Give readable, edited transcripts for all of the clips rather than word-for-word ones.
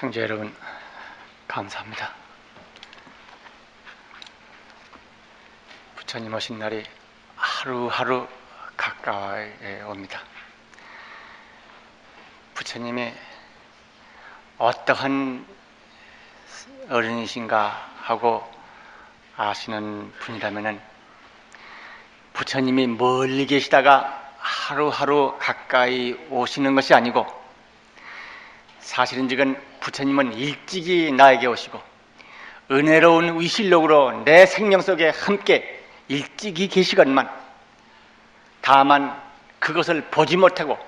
형제 여러분, 감사합니다. 부처님 오신 날이 하루하루 가까이 옵니다. 부처님이 어떠한 어른이신가 하고 아시는 분이라면은 부처님이 멀리 계시다가 하루하루 가까이 오시는 것이 아니고, 사실은지금 부처님은 일찍이 나에게 오시고 은혜로운 위실력으로 내 생명 속에 함께 일찍이 계시건만, 다만 그것을 보지 못하고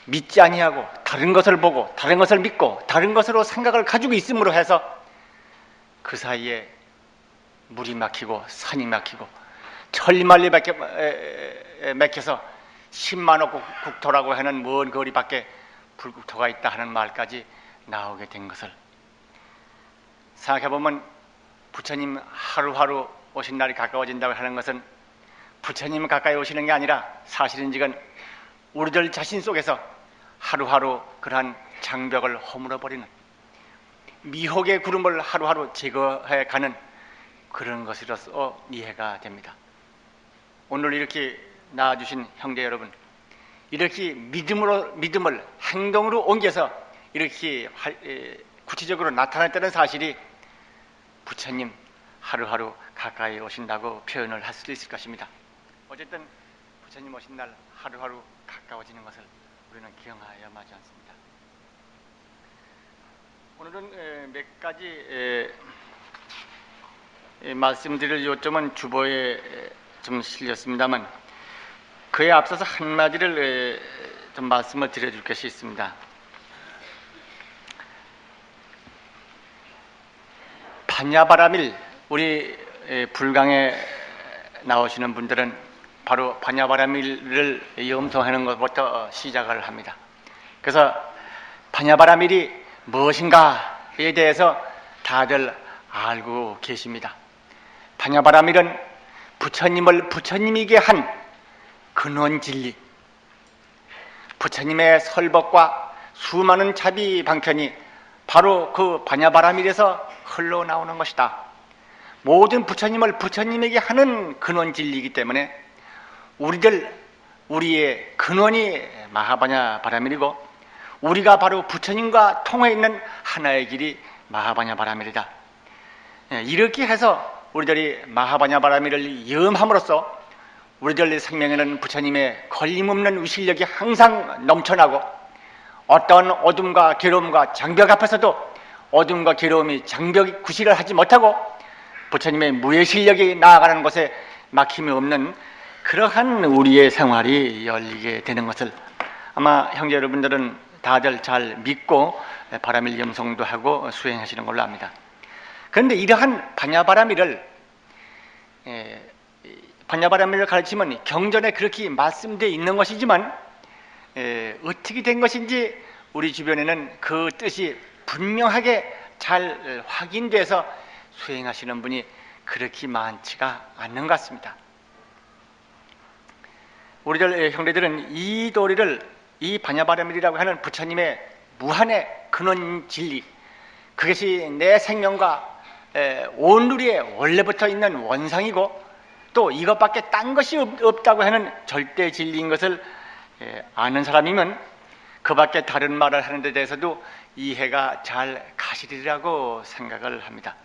믿지 아니하고 다른 것을 보고 다른 것을 믿고 다른 것으로 생각을 가지고 있음으로 해서 그 사이에 물이 막히고 산이 막히고 천리만리 막혀서 10만 억 국토라고 하는 먼 거리 밖에 불국토가 있다 하는 말까지 나오게 된 것을 생각해보면, 부처님 하루하루 오신 날이 가까워진다고 하는 것은 부처님 가까이 오시는 게 아니라 사실은지금 우리들 자신 속에서 하루하루 그러한 장벽을 허물어버리는, 미혹의 구름을 하루하루 제거해가는 그런 것으로서 이해가 됩니다. 오늘 이렇게 나와주신 형제 여러분, 이렇게 믿음을 행동으로 옮겨서 이렇게 구체적으로 나타났다는 사실이 부처님 하루하루 가까이 오신다고 표현을 할 수도 있을 것입니다. 어쨌든 부처님 오신 날 하루하루 가까워지는 것을 우리는 기억하여야 마지 않습니다. 오늘은 몇 가지 말씀드릴 요점은 주보에 좀 실렸습니다만, 그에 앞서서 한마디를 좀 말씀을 드려줄 것이 있습니다. 반야바라밀, 우리 불강에 나오시는 분들은 바로 반야바라밀을 염통하는 것부터 시작을 합니다. 그래서 반야바라밀이 무엇인가에 대해서 다들 알고 계십니다. 반야바라밀은 부처님을 부처님이게 한 근원 진리, 부처님의 설법과 수많은 자비 방편이 바로 그 반야바라밀에서 흘러나오는 것이다. 모든 부처님을 부처님에게 하는 근원 진리이기 때문에 우리의 근원이 마하반야바라밀이고, 우리가 바로 부처님과 통해 있는 하나의 길이 마하반야바라밀이다. 이렇게 해서 우리들이 마하반야바라밀을 염함으로써 우리들 생명에는 부처님의 걸림없는 위실력이 항상 넘쳐나고, 어떤 어둠과 괴로움과 장벽 앞에서도 어둠과 괴로움이 장벽이 구실을 하지 못하고 부처님의 무의 실력이 나아가는 곳에 막힘이 없는 그러한 우리의 생활이 열리게 되는 것을 아마 형제 여러분들은 다들 잘 믿고 바라밀 염송도 하고 수행하시는 걸로 압니다. 그런데 이러한 반야바라밀을 가르치면 경전에 그렇게 말씀되어 있는 것이지만, 어떻게 된 것인지 우리 주변에는 그 뜻이 분명하게 잘 확인돼서 수행하시는 분이 그렇게 많지가 않는 것 같습니다. 우리들 형제들은 이 도리를, 이 반야바라밀이라고 하는 부처님의 무한의 근원 진리, 그것이 내 생명과 온누리에 원래부터 있는 원상이고, 또 이것밖에 딴 것이 없다고 하는 절대 진리인 것을 아는 사람이면 그 밖에 다른 말을 하는 데 대해서도 이해가 잘 가시리라고 생각을 합니다.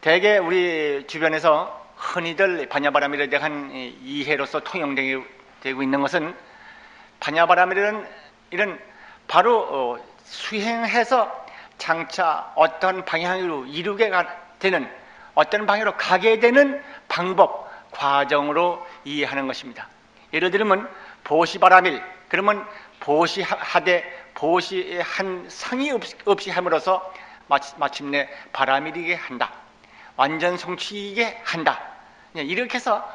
대개 우리 주변에서 흔히들 반야바라밀에 대한 이해로서 통용되고 있는 것은, 반야바라밀은 이런 바로 수행해서 장차 어떤 방향으로 이루게 되는, 어떤 방향으로 가게 되는 방법, 과정으로 이해하는 것입니다. 예를 들면 보시바라밀, 그러면 보시하되 보시한 성의 없이 함으로써 마침내 바라밀이게 한다, 완전 성취이게 한다. 이렇게 해서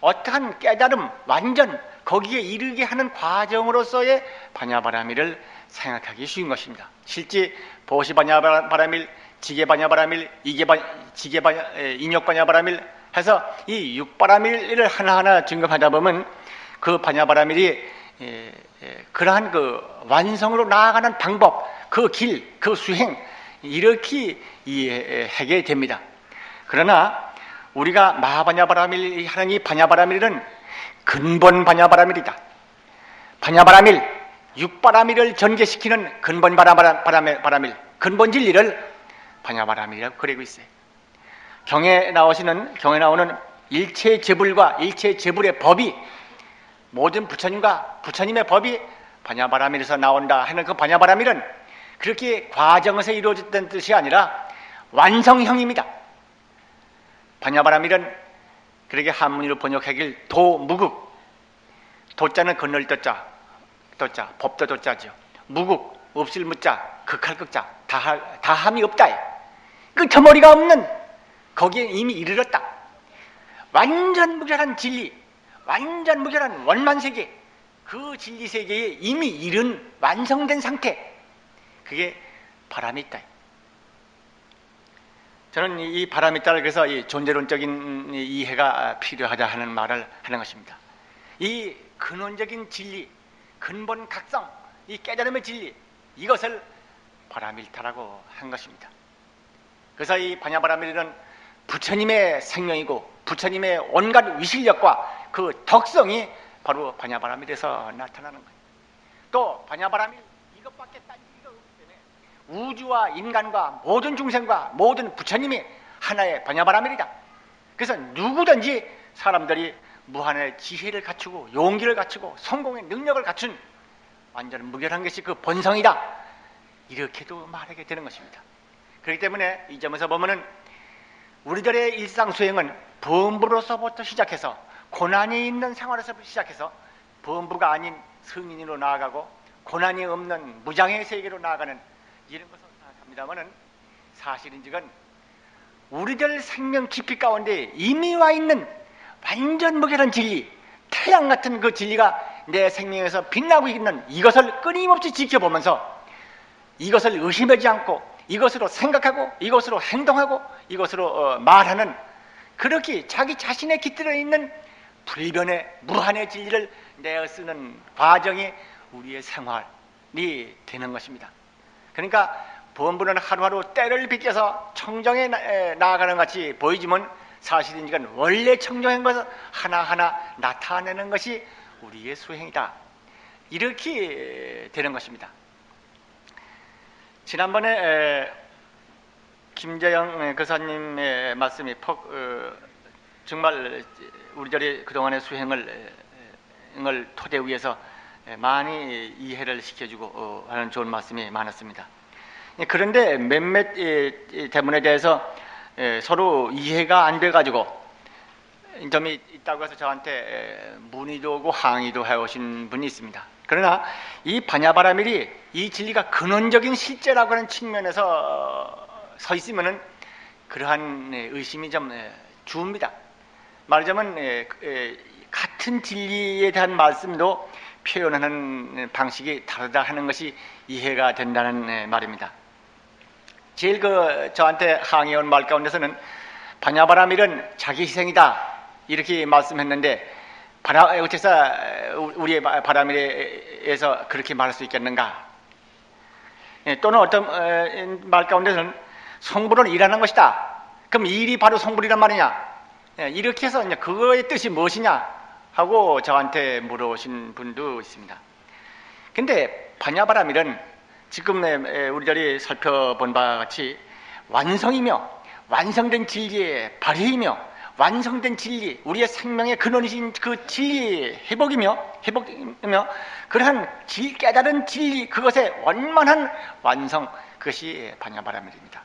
어떠한 깨달음, 완전 거기에 이르게 하는 과정으로서의 반야바라밀을 생각하기 쉬운 것입니다. 실제 보시반야바라밀, 지게반야바라밀, 인욕반야바라밀 해서 이 6바라밀을 하나하나 증급하다 보면 그 반야바라밀이 그러한 그 완성으로 나아가는 방법, 그 길, 그 수행 이렇게 이해하게 됩니다. 그러나 우리가 마하바냐바라밀 하는 이 바냐바라밀은 근본 바냐바라밀이다. 바냐바라밀, 육바라밀을 전개시키는 근본 바라밀, 근본 진리를 바냐바라밀이라고 그리고 있어요. 경에 나오는 일체 재불과 일체 재불의 법이 모든 부처님의 법이 바냐바라밀에서 나온다 하는 그 바냐바라밀은 그렇게 과정에서 이루어졌던 뜻이 아니라 완성형입니다. 바냐바라밀은 그렇게 한문으로 번역하길 도무국, 도자는 건널 도자, 법도 도자죠. 무국, 없을 무자, 극할 극자, 다함이 없다. 끄트머리가 없는 거기에 이미 이르렀다. 완전 무결한 진리, 완전 무결한 원만세계, 그 진리세계에 이미 이른 완성된 상태, 그게 바람이 있다. 저는 이 바람이 있다를 그래서 이 존재론적인 이해가 필요하다 하는 말을 하는 것입니다. 이 근원적인 진리, 근본 각성, 이 깨달음의 진리, 이것을 바람일타라고 한 것입니다. 그래서 이 바냐바라밀은 부처님의 생명이고 부처님의 온갖 위실력과 그 덕성이 바로 바냐바라밀에서 나타나는 거예요. 또 바냐바라밀 이것밖에 딴 얘기가 없기 때문에 우주와 인간과 모든 중생과 모든 부처님이 하나의 바냐바라밀이다. 그래서 누구든지 사람들이 무한의 지혜를 갖추고 용기를 갖추고 성공의 능력을 갖춘 완전 무결한 것이 그 본성이다. 이렇게도 말하게 되는 것입니다. 그렇기 때문에 이 점에서 보면은 우리들의 일상수행은 범부로서부터 시작해서 고난이 있는 생활에서 시작해서 범부가 아닌 성인으로 나아가고 고난이 없는 무장의 세계로 나아가는 이런 것을 생각합니다만은 사실인즉은 우리들 생명 깊이 가운데 이미 와 있는 완전 무결한 진리, 태양 같은 그 진리가 내 생명에서 빛나고 있는 이것을 끊임없이 지켜보면서 이것을 의심하지 않고 이것으로 생각하고 이것으로 행동하고 이것으로 말하는 그렇게 자기 자신의 깃들어 있는 불변의 무한의 진리를 내어 쓰는 과정이 우리의 생활이 되는 것입니다. 그러니까 범부는 하루하루 때를 비껴서 청정에 나아가는 것 같이 보이지만 사실은 원래 청정한 것을 하나하나 나타내는 것이 우리의 수행이다. 이렇게 되는 것입니다. 지난번에 김재영 교사님의 말씀이 정말 우리들의 그동안의 수행을 토대 위해서 많이 이해를 시켜주고 하는 좋은 말씀이 많았습니다. 그런데 몇몇 대문에 대해서 서로 이해가 안 돼가지고 점이 있다고 해서 저한테 문의도 오고 항의도 해오신 분이 있습니다. 그러나 이 바냐바라밀이 이 진리가 근원적인 실제라고 하는 측면에서 서 있으면은 그러한 의심이 좀 줍니다. 말하자면 같은 진리에 대한 말씀도 표현하는 방식이 다르다 하는 것이 이해가 된다는 말입니다. 제일 저한테 항의한 말 가운데서는 바냐바라밀은 자기 희생이다 이렇게 말씀했는데 어째서 우리의 바라밀에서 그렇게 말할 수 있겠는가? 또는 어떤 말 가운데서는 성불은 일하는 것이다. 그럼 이 일이 바로 성불이란 말이냐? 이렇게 해서 이제 그거의 뜻이 무엇이냐 하고 저한테 물어오신 분도 있습니다. 근데 바냐바라밀은 지금 우리들이 살펴본 바와 같이 완성이며 완성된 진리의 발휘이며 완성된 진리, 우리의 생명의 근원이신 그 진리의 회복이며 그러한 깨달은 진리, 그것의 원만한 완성, 그것이 바냐바라밀입니다.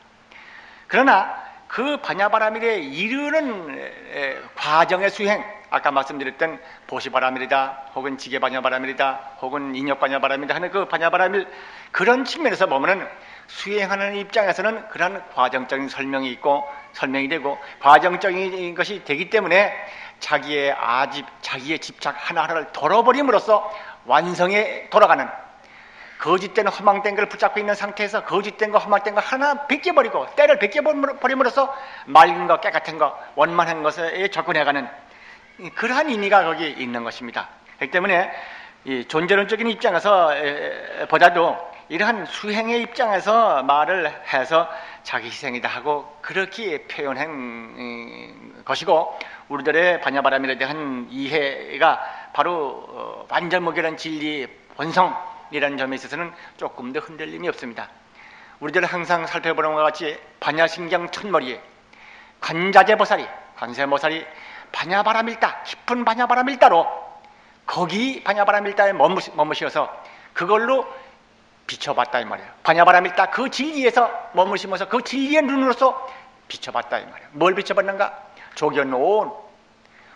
그러나 그 바냐바라밀에 이르는 과정의 수행, 아까 말씀드렸던 보시바라밀이다, 혹은 지게바냐바라밀이다, 혹은 인역바냐바라밀이다 하는 그 바냐바라밀, 그런 측면에서 보면은 수행하는 입장에서는 그러한 과정적인 설명이 있고 설명이 되고 과정적인 것이 되기 때문에 자기의 집착 하나하나를 덜어버림으로써 완성에 돌아가는, 거짓된 허망된 걸 붙잡고 있는 상태에서 거짓된 거 허망된 거 하나 벗겨버리고 때를 벗겨버림으로써 맑은 거 깨끗한 거 원만한 것에 접근해가는 그러한 의미가 거기 있는 것입니다. 그렇기 때문에 이 존재론적인 입장에서 보다도 이러한 수행의 입장에서 말을 해서 자기 희생이다 하고 그렇게 표현한 것이고, 우리들의 반야바람일에 대한 이해가 바로 완전무결한 진리 본성이라는 점에 있어서는 조금 더 흔들림이 없습니다. 우리들 항상 살펴보는 것과 같이 반야신경 첫머리에 관자재보살이, 관세모살이 반야바람일다, 깊은 반야바람일다로 거기 반야바람일다에 머무시어서 그걸로 비춰봤다 이 말이에요. 반야바람일다 그 진리에서 머무시면서 그 진리의 눈으로서 비춰봤다 이 말이에요. 뭘 비춰봤는가? 조견온,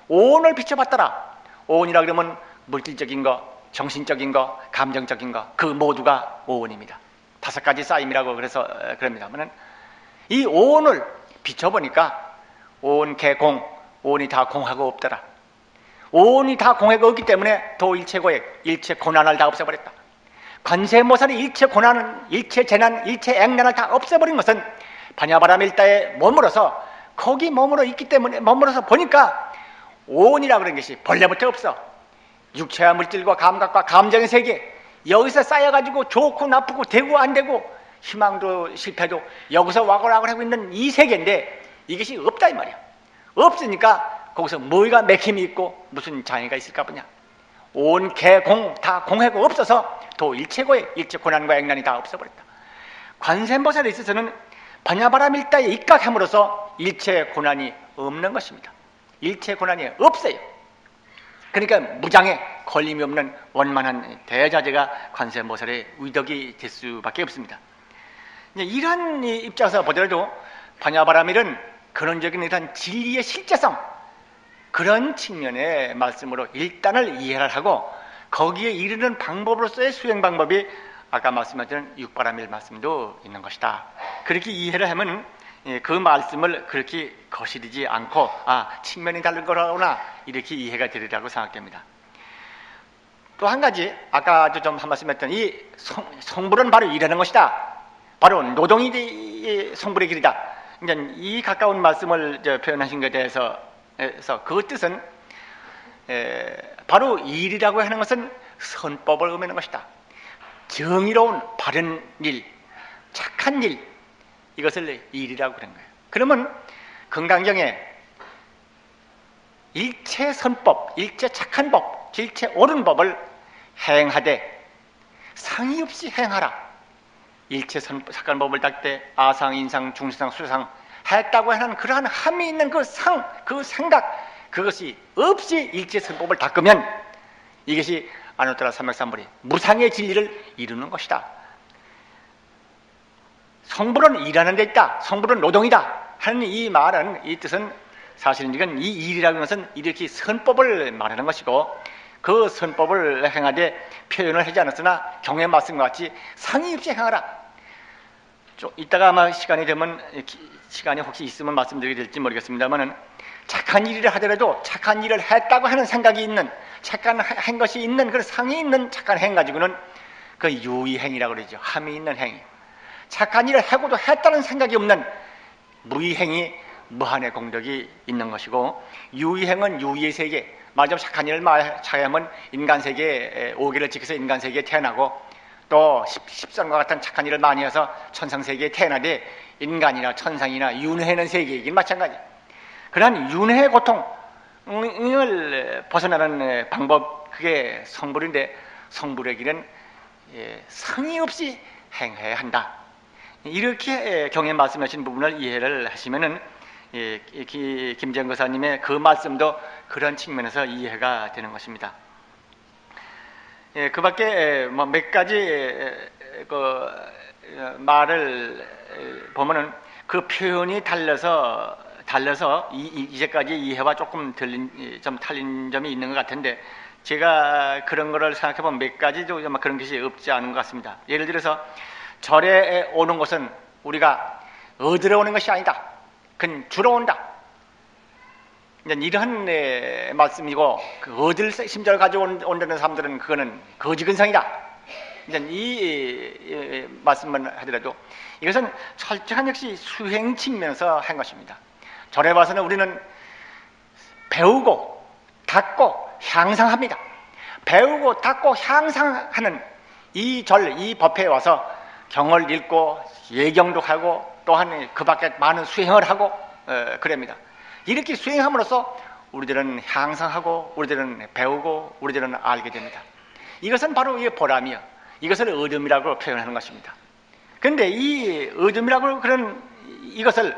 온을 비춰봤더라. 온이라 그러면 물질적인 거, 정신적인 거, 감정적인 거, 그 모두가 온입니다. 5가지 쌓임이라고 그래서 그럽니다만은 이 온을 비춰보니까 온 개공, 온이 다 공하고 없더라. 온이 다 공하고 없기 때문에 도일체 고액, 일체 고난을 다 없애버렸다. 관세모살이 일체 고난, 일체 재난, 일체 액난을 다 없애버린 것은 반야바람일다에 머물어서 거기 머물러 있기 때문에, 머물어서 보니까 온이라 그런 것이 본래부터 없어. 육체와 물질과 감각과 감정의 세계, 여기서 쌓여가지고 좋고 나쁘고 되고 안 되고 희망도 실패도 여기서 와고라고 하고 있는 이 세계인데 이것이 없다 이 말이야. 없으니까 거기서 뭐가 맥힘이 있고 무슨 장애가 있을까 보냐. 온 개공 다 공해고 없어서 도 일체고에 일체 고난과 액난이 다 없어버렸다. 관세음보살에 있어서는 반야바람일다에 입각함으로써 일체 고난이 없는 것입니다. 일체 고난이 없어요. 그러니까 무장에 걸림이 없는 원만한 대자재가 관세음보살의 위덕이 될 수밖에 없습니다. 이러한 입장에서 보더라도 반야바람일은 근원적인 이러한 진리의 실제성, 그런 측면의 말씀으로 일단을 이해를 하고 거기에 이르는 방법으로서의 수행 방법이 아까 말씀하신 육바람일 말씀도 있는 것이다. 그렇게 이해를 하면 그 말씀을 그렇게 거스르지 않고 측면이 다른 거라구나 이렇게 이해가 되리라고 생각됩니다. 또 한 가지 아까도 좀 한 말씀 했던 이 성불은 바로 이라는 것이다. 바로 노동이 성불의 길이다. 이 가까운 말씀을 표현하신 것에 대해서 그 뜻은 바로 일이라고 하는 것은 선법을 의미하는 것이다. 정의로운 바른 일, 착한 일, 이것을 일이라고 그런 거예요. 그러면 건강경에 일체 선법, 일체 착한 법, 일체 옳은 법을 행하되 상의 없이 행하라. 일체 착한 법을 닦을 때 아상, 인상, 중상, 수상 했다고 하는 그러한 함이 있는 그 상, 그 생각, 그것이 없이 일체 선법을 닦으면 이것이 아누ttara 삼백삼불이 무상의 진리를 이루는 것이다. 성불은 일하는 데 있다. 성불은 노동이다. 하는 이 말은, 이 뜻은 사실은 이건 이 일이라는 것은 이렇게 선법을 말하는 것이고 그 선법을 행하되 표현을 하지 않았으나 경의 말씀과 같이 상의 없이 행하라. 이따가 아마 시간이 되면, 시간이 혹시 있으면 말씀드리게 될지 모르겠습니다만은 착한 일을 하더라도 착한 일을 했다고 하는 생각이 있는, 착한 한 것이 있는, 그 상이 있는 착한 행 가지고는 그 유의행이라고 그러죠. 함이 있는 행위. 착한 일을 하고도 했다는 생각이 없는 무의행이 무한의 공덕이 있는 것이고, 유의행은 유의의 세계, 마지막 착한 일을 하면 인간 세계에 오기를 지켜서 인간 세계에 태어나고 또 십선과 같은 착한 일을 많이 해서 천상세계에 태어나되 인간이나 천상이나 윤회는 세계이긴 마찬가지. 그러한 윤회의 고통을 벗어나는 방법, 그게 성불인데 성불의 길은 상의 없이 행해야 한다. 이렇게 경에 말씀하신 부분을 이해를 하시면은 김재현 거사님의 그 말씀도 그런 측면에서 이해가 되는 것입니다. 그 밖에 몇 가지 그 말을 보면은 그 표현이 달라서 이제까지 이해와 조금 좀 틀린 점이 있는 것 같은데, 제가 그런 거를 생각해 보면 몇 가지도 그런 것이 없지 않은 것 같습니다. 예를 들어서 절에 오는 것은 우리가 얻으러 오는 것이 아니다. 그건 주러 온다. 이러한 말씀이고, 그 얻을 심정을 가지고 온다는 사람들은 그거는 거지근성이다. 이 말씀만 하더라도 이것은 철저한 역시 수행 측면에서 한 것입니다. 절에 와서는 우리는 배우고 닦고 향상합니다. 배우고 닦고 향상하는 이 법회에 와서 경을 읽고 예경도 하고 또한 그 밖에 많은 수행을 하고 그럽니다. 이렇게 수행함으로써 우리들은 향상하고 우리들은 배우고 우리들은 알게 됩니다. 이것은 바로 이 보람이요, 이것을 어둠이라고 표현하는 것입니다. 그런데 이 어둠이라고 그런 이것을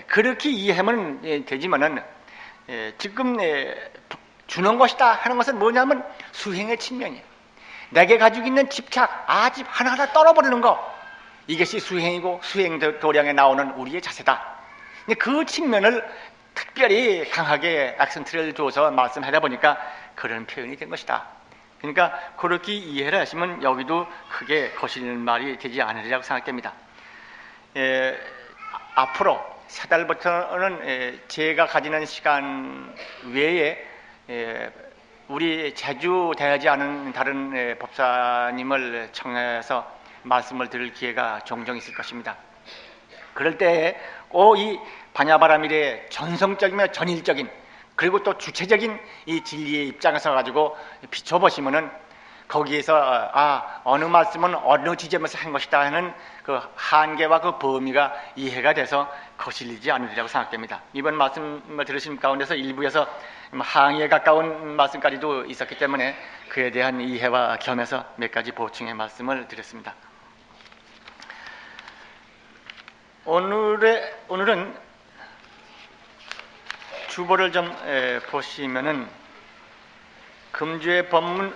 그렇게 이해하면 되지만은 지금 주는 것이다 하는 것은 뭐냐면 수행의 측면이에요. 내게 가지고 있는 집착, 아집 하나하나 떨어버리는 거, 이것이 수행이고 수행 도량에 나오는 우리의 자세다. 그 측면을 특별히 강하게 액센트를 줘서 말씀하다 보니까 그런 표현이 된 것이다. 그러니까 그렇게 이해를 하시면 여기도 크게 거슬리는 말이 되지 않으리라고 생각됩니다. 앞으로 세 달부터는 제가 가지는 시간 외에 우리 제주 대하지 않은 다른 법사님을 청해서 말씀을 들을 기회가 종종 있을 것입니다. 그럴 때 꼭 이 반야바라밀의 전성적이며 전일적인 그리고 또 주체적인 이 진리의 입장에서 가지고 비춰보시면은 거기에서 어느 말씀은 어느 지점에서 한 것이다 하는 그 한계와 그 범위가 이해가 돼서 거슬리지 않으리라고 생각됩니다. 이번 말씀을 들으신 가운데서 일부에서 항의에 가까운 말씀까지도 있었기 때문에 그에 대한 이해와 겸해서 몇 가지 보충의 말씀을 드렸습니다. 오늘은 주보를 좀 보시면은 금주의 법문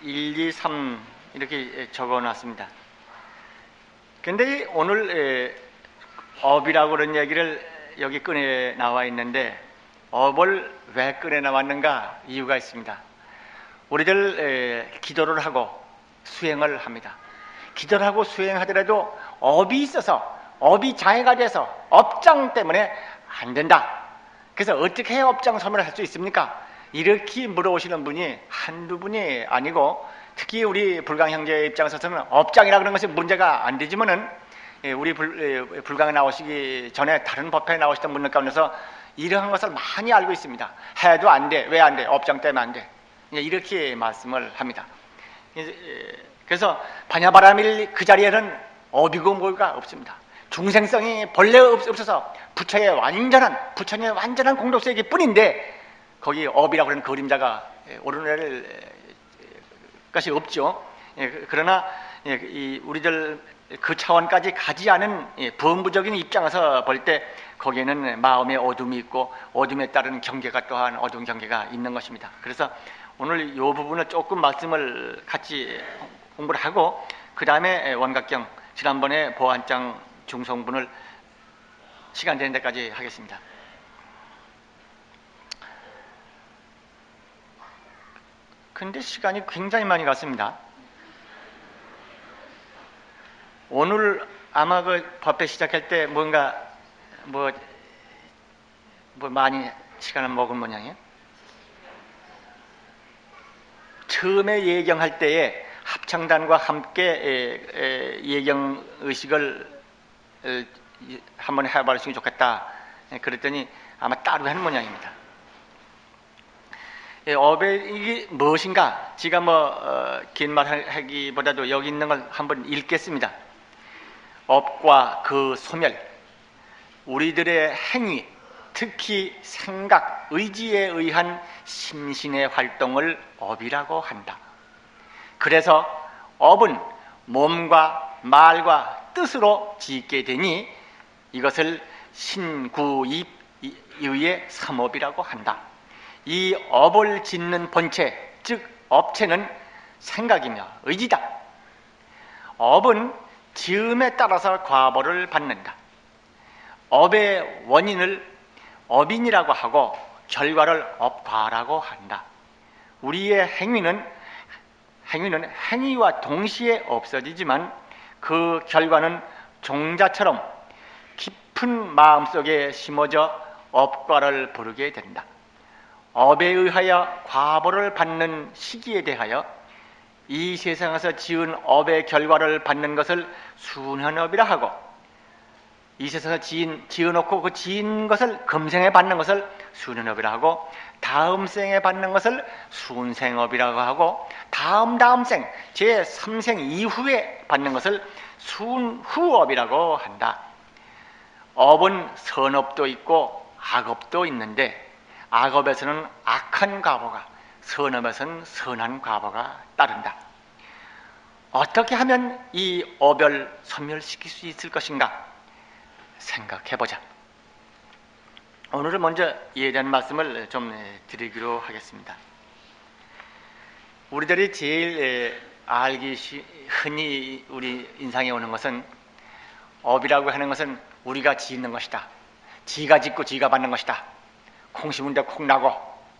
1, 2, 3 이렇게 적어놨습니다. 근데 오늘 업이라고 그런 얘기를 여기 끈에 나와 있는데 업을 왜 끈에 나왔는가 이유가 있습니다. 우리들 기도를 하고 수행을 합니다. 기도를 하고 수행하더라도 업이 있어서 업이 장애가 돼서 업장 때문에 안 된다. 그래서 어떻게 해야 업장 소멸을 할 수 있습니까? 이렇게 물어오시는 분이 한두 분이 아니고 특히 우리 불강 형제 입장에서는 업장이라 그런 것이 문제가 안 되지만은 우리 불강에 나오시기 전에 다른 법회에 나오시던 분들 가운데서 이러한 것을 많이 알고 있습니다. 해도 안 돼. 왜 안 돼? 업장 때문에 안 돼. 이렇게 말씀을 합니다. 그래서 반야바라밀 그 자리에는 업이고 뭐가 없습니다. 중생성이 본래 없어서 부처님의 완전한 공덕수이기 뿐인데 거기 업이라고 하는 그림자가 오르내릴 것이 없죠. 그러나 우리들 그 차원까지 가지 않은 범부적인 입장에서 볼 때 거기에는 마음의 어둠이 있고 어둠에 따른 경계가 또한 어두운 경계가 있는 것입니다. 그래서 오늘 이 부분을 조금 말씀을 같이 공부를 하고 그 다음에 원각경 지난번에 보안장 중성분을 시간 되는 데까지 하겠습니다. 근데 시간이 굉장히 많이 갔습니다. 오늘 아마 그 법회 시작할 때 뭔가 뭐 많이 시간을 먹은 모양이에요. 처음에 예경할 때에 합창단과 함께 예경 의식을 한번 해봤으면 좋겠다. 그랬더니 아마 따로 하는 모양입니다. 업의 이게 무엇인가? 제가 긴 말 하기보다도 여기 있는 걸 한번 읽겠습니다. 업과 그 소멸, 우리들의 행위, 특히 생각, 의지에 의한 심신의 활동을 업이라고 한다. 그래서 업은 몸과 말과 뜻으로 짓게 되니 이것을 신구입 이의 삼업이라고 한다. 이 업을 짓는 본체, 즉 업체는 생각이며 의지다. 업은 지음에 따라서 과보를 받는다. 업의 원인을 업인이라고 하고 결과를 업과라고 한다. 우리의 행위는 행위와 동시에 없어지지만 그 결과는 종자처럼 깊은 마음속에 심어져 업과를 부르게 된다. 업에 의하여 과보를 받는 시기에 대하여 이 세상에서 지은 업의 결과를 받는 것을 순현업이라 하고 이 세상에서 지어놓고 그 지은 것을 금생에 받는 것을 수년업이라 하고, 다음 생에 받는 것을 순생업이라고 하고, 다음 생 제3생 이후에 받는 것을 순후업이라고 한다. 업은 선업도 있고 악업도 있는데, 악업에서는 악한 과보가, 선업에서는 선한 과보가 따른다. 어떻게 하면 이 업을 소멸시킬 수 있을 것인가 생각해보자. 오늘은 먼저 이에 대한 말씀을 좀 드리기로 하겠습니다. 우리들이 제일 흔히 우리 인상에 오는 것은, 업이라고 하는 것은 우리가 짓는 것이다. 지가 짓고 지가 받는 것이다. 콩 심은 데 콩 나고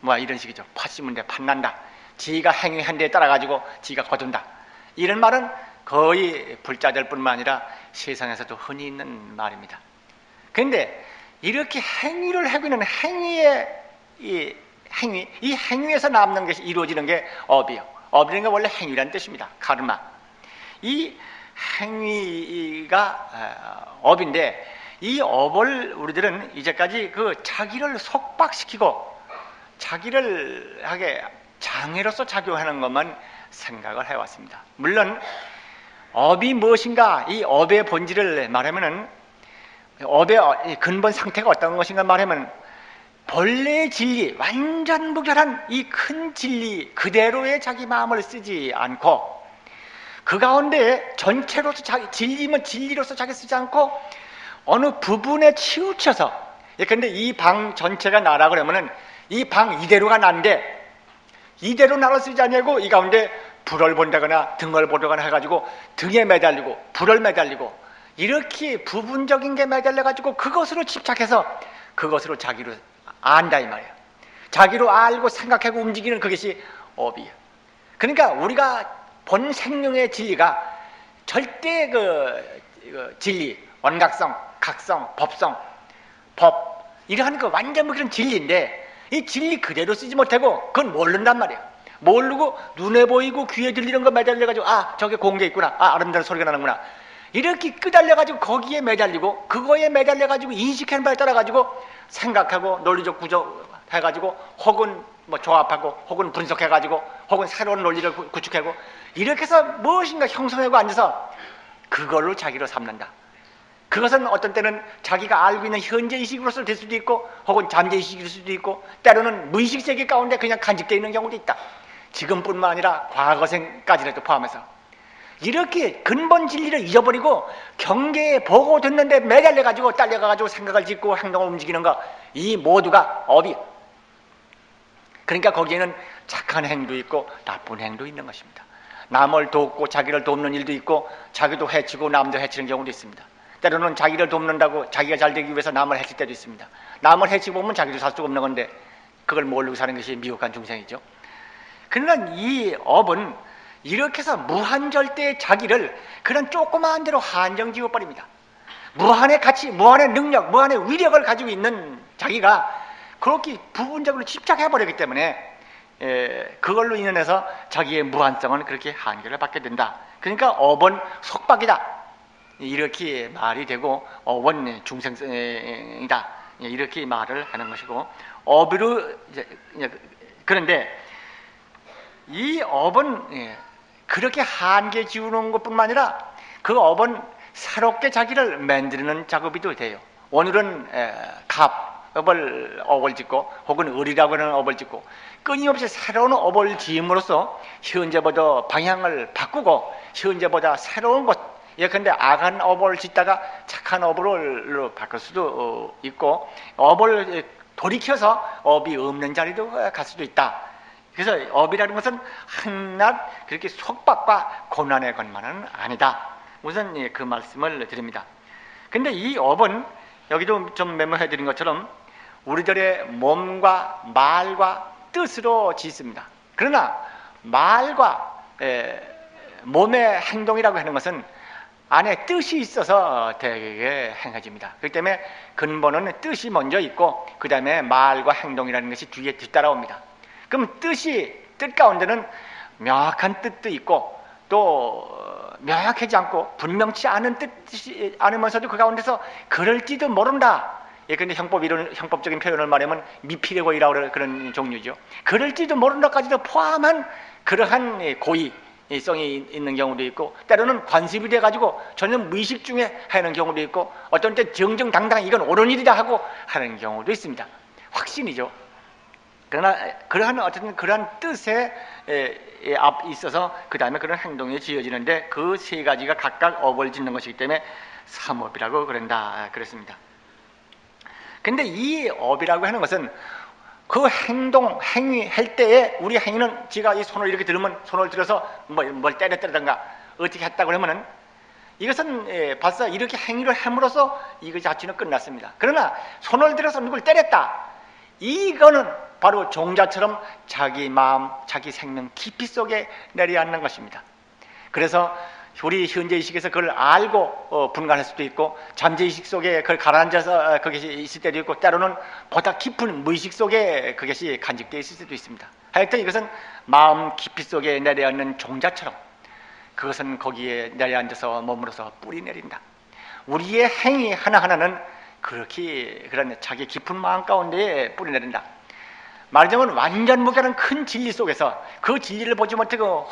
뭐 이런 식이죠. 팥 심은 데 팥 난다. 지가 행위한 데에 따라 가지고 지가 거둔다. 이런 말은 거의 불자들 뿐만 아니라 세상에서도 흔히 있는 말입니다. 그런데 이렇게 행위를 하고 있는 이 행위에서 남는 것이 이루어지는 게 업이요. 업이라는 게 원래 행위라는 뜻입니다. 카르마. 이 행위가 업인데, 이 업을 우리들은 이제까지 그 자기를 속박시키고 자기를 하게 장애로서 작용하는 것만 생각을 해왔습니다. 물론 업이 무엇인가, 이 업의 본질을 말하면은, 업의 근본 상태가 어떤 것인가 말하면, 본래의 진리, 완전 무결한 이 큰 진리 그대로의 자기 마음을 쓰지 않고, 그 가운데 전체로서 진리면 진리로서 자기 쓰지 않고 어느 부분에 치우쳐서, 예컨대 이 방 전체가 나라 그러면은 이 방 이대로가 난데, 이대로 나를 쓰지 않냐고 이 가운데 불을 본다거나 등을 보다거나 해가지고 등에 매달리고 불을 매달리고, 이렇게 부분적인 게 매달려가지고 그것으로 집착해서 그것으로 자기로 안다 이 말이에요. 자기로 알고 생각하고 움직이는 그것이 업이에요. 그러니까 우리가 본 생명의 진리가 절대 그 진리, 원각성, 각성, 법성, 법, 이러한 그 완전 그런 진리인데, 이 진리 그대로 쓰지 못하고 그건 모른단 말이에요. 모르고 눈에 보이고 귀에 들리는 거 매달려가지고, 아 저게 공개 있구나, 아 아름다운 소리가 나는구나, 이렇게 끄달려가지고 거기에 매달리고 그거에 매달려가지고 인식하는 바에 따라가지고 생각하고 논리적 구조 해가지고, 혹은 뭐 조합하고, 혹은 분석해가지고, 혹은 새로운 논리를 구축하고, 이렇게 해서 무엇인가 형성하고 앉아서 그걸로 자기로 삼는다. 그것은 어떤 때는 자기가 알고 있는 현재의식으로서 될 수도 있고, 혹은 잠재의식일 수도 있고, 때로는 무의식 세계 가운데 그냥 간직되어 있는 경우도 있다. 지금뿐만 아니라 과거생까지라도 포함해서 이렇게 근본 진리를 잊어버리고 경계에 보고 듣는데 매달려가지고 딸려가가지고 생각을 짓고 행동을 움직이는 거, 이 모두가 업이. 그러니까 거기에는 착한 행도 있고 나쁜 행도 있는 것입니다. 남을 돕고 자기를 돕는 일도 있고, 자기도 해치고 남도 해치는 경우도 있습니다. 때로는 자기를 돕는다고 자기가 잘 되기 위해서 남을 해칠 때도 있습니다. 남을 해치고 보면 자기도 살 수가 없는 건데 그걸 모르고 사는 것이 미혹한 중생이죠. 그러나 이 업은 이렇게 해서 무한절대의 자기를 그런 조그마한 대로 한정 지어버립니다. 무한의 가치, 무한의 능력, 무한의 위력을 가지고 있는 자기가 그렇게 부분적으로 집착해버리기 때문에 그걸로 인해서 자기의 무한성은 그렇게 한계를 받게 된다. 그러니까 업은 속박이다, 이렇게 말이 되고, 업은 중생이다, 이렇게 말을 하는 것이고, 업으로 그런데 이 업은 그렇게 한계 지우는 것뿐만 아니라 그 업은 새롭게 자기를 만드는 작업이도 돼요. 오늘은 업을 짓고, 혹은 을이라고 하는 업을 짓고, 끊임없이 새로운 업을 지음으로써 현재보다 방향을 바꾸고, 현재보다 새로운 것, 예컨대 악한 업을 짓다가 착한 업으로 바꿀 수도 있고, 업을 돌이켜서 업이 없는 자리도 갈 수도 있다. 그래서 업이라는 것은 한낱 그렇게 속박과 고난의 것만은 아니다. 우선 그 말씀을 드립니다. 근데 이 업은 여기도 좀 메모해 드린 것처럼 우리들의 몸과 말과 뜻으로 짓습니다. 그러나 말과 몸의 행동이라고 하는 것은 안에 뜻이 있어서 되게 행해집니다. 그렇기 때문에 근본은 뜻이 먼저 있고, 그 다음에 말과 행동이라는 것이 뒤에 뒤따라옵니다. 그럼 뜻 가운데는 명확한 뜻도 있고, 또 명확하지 않고 분명치 않은 뜻이 않으면서도 그 가운데서 그럴지도 모른다. 예, 근데 형법적인 표현을 말하면 미필의고의라고 그런 종류죠. 그럴지도 모른다까지도 포함한 그러한 고의성이 있는 경우도 있고, 때로는 관습이 돼가지고 전혀 무의식 중에 하는 경우도 있고, 어떤 때 정정당당 이건 옳은 일이다 하고 하는 경우도 있습니다. 확신이죠. 그러나 그러한 어쨌든 그러한 뜻에 앞 있어서 그 다음에 그런 행동이 지어지는데 그 세 가지가 각각 업을 짓는 것이기 때문에 삼업이라고 그런다 그랬습니다. 근데 이 업이라고 하는 것은 그 행위 할 때에 우리 행위는 제가 이 손을 이렇게 들으면 손을 들어서 뭘 때렸다든가 어떻게 했다고 하면은 이것은 벌써 이렇게 행위를 함으로써 이거 자체는 끝났습니다. 그러나 손을 들어서 누굴 때렸다, 이거는 바로 종자처럼 자기 마음, 자기 생명 깊이 속에 내려앉는 것입니다. 그래서 우리 현재의식에서 그걸 알고 분간할 수도 있고, 잠재의식 속에 그걸 가라앉아서 그것이 있을 때도 있고, 때로는 보다 깊은 무의식 속에 그것이 간직되어 있을 수도 있습니다. 하여튼 이것은 마음 깊이 속에 내려앉는 종자처럼 그것은 거기에 내려앉아서 머물러서 뿌리 내린다. 우리의 행위 하나하나는 그렇게 그런 자기 깊은 마음 가운데 뿌리 내린다. 말하자면 완전 무게는 큰 진리 속에서 그 진리를 보지 못하고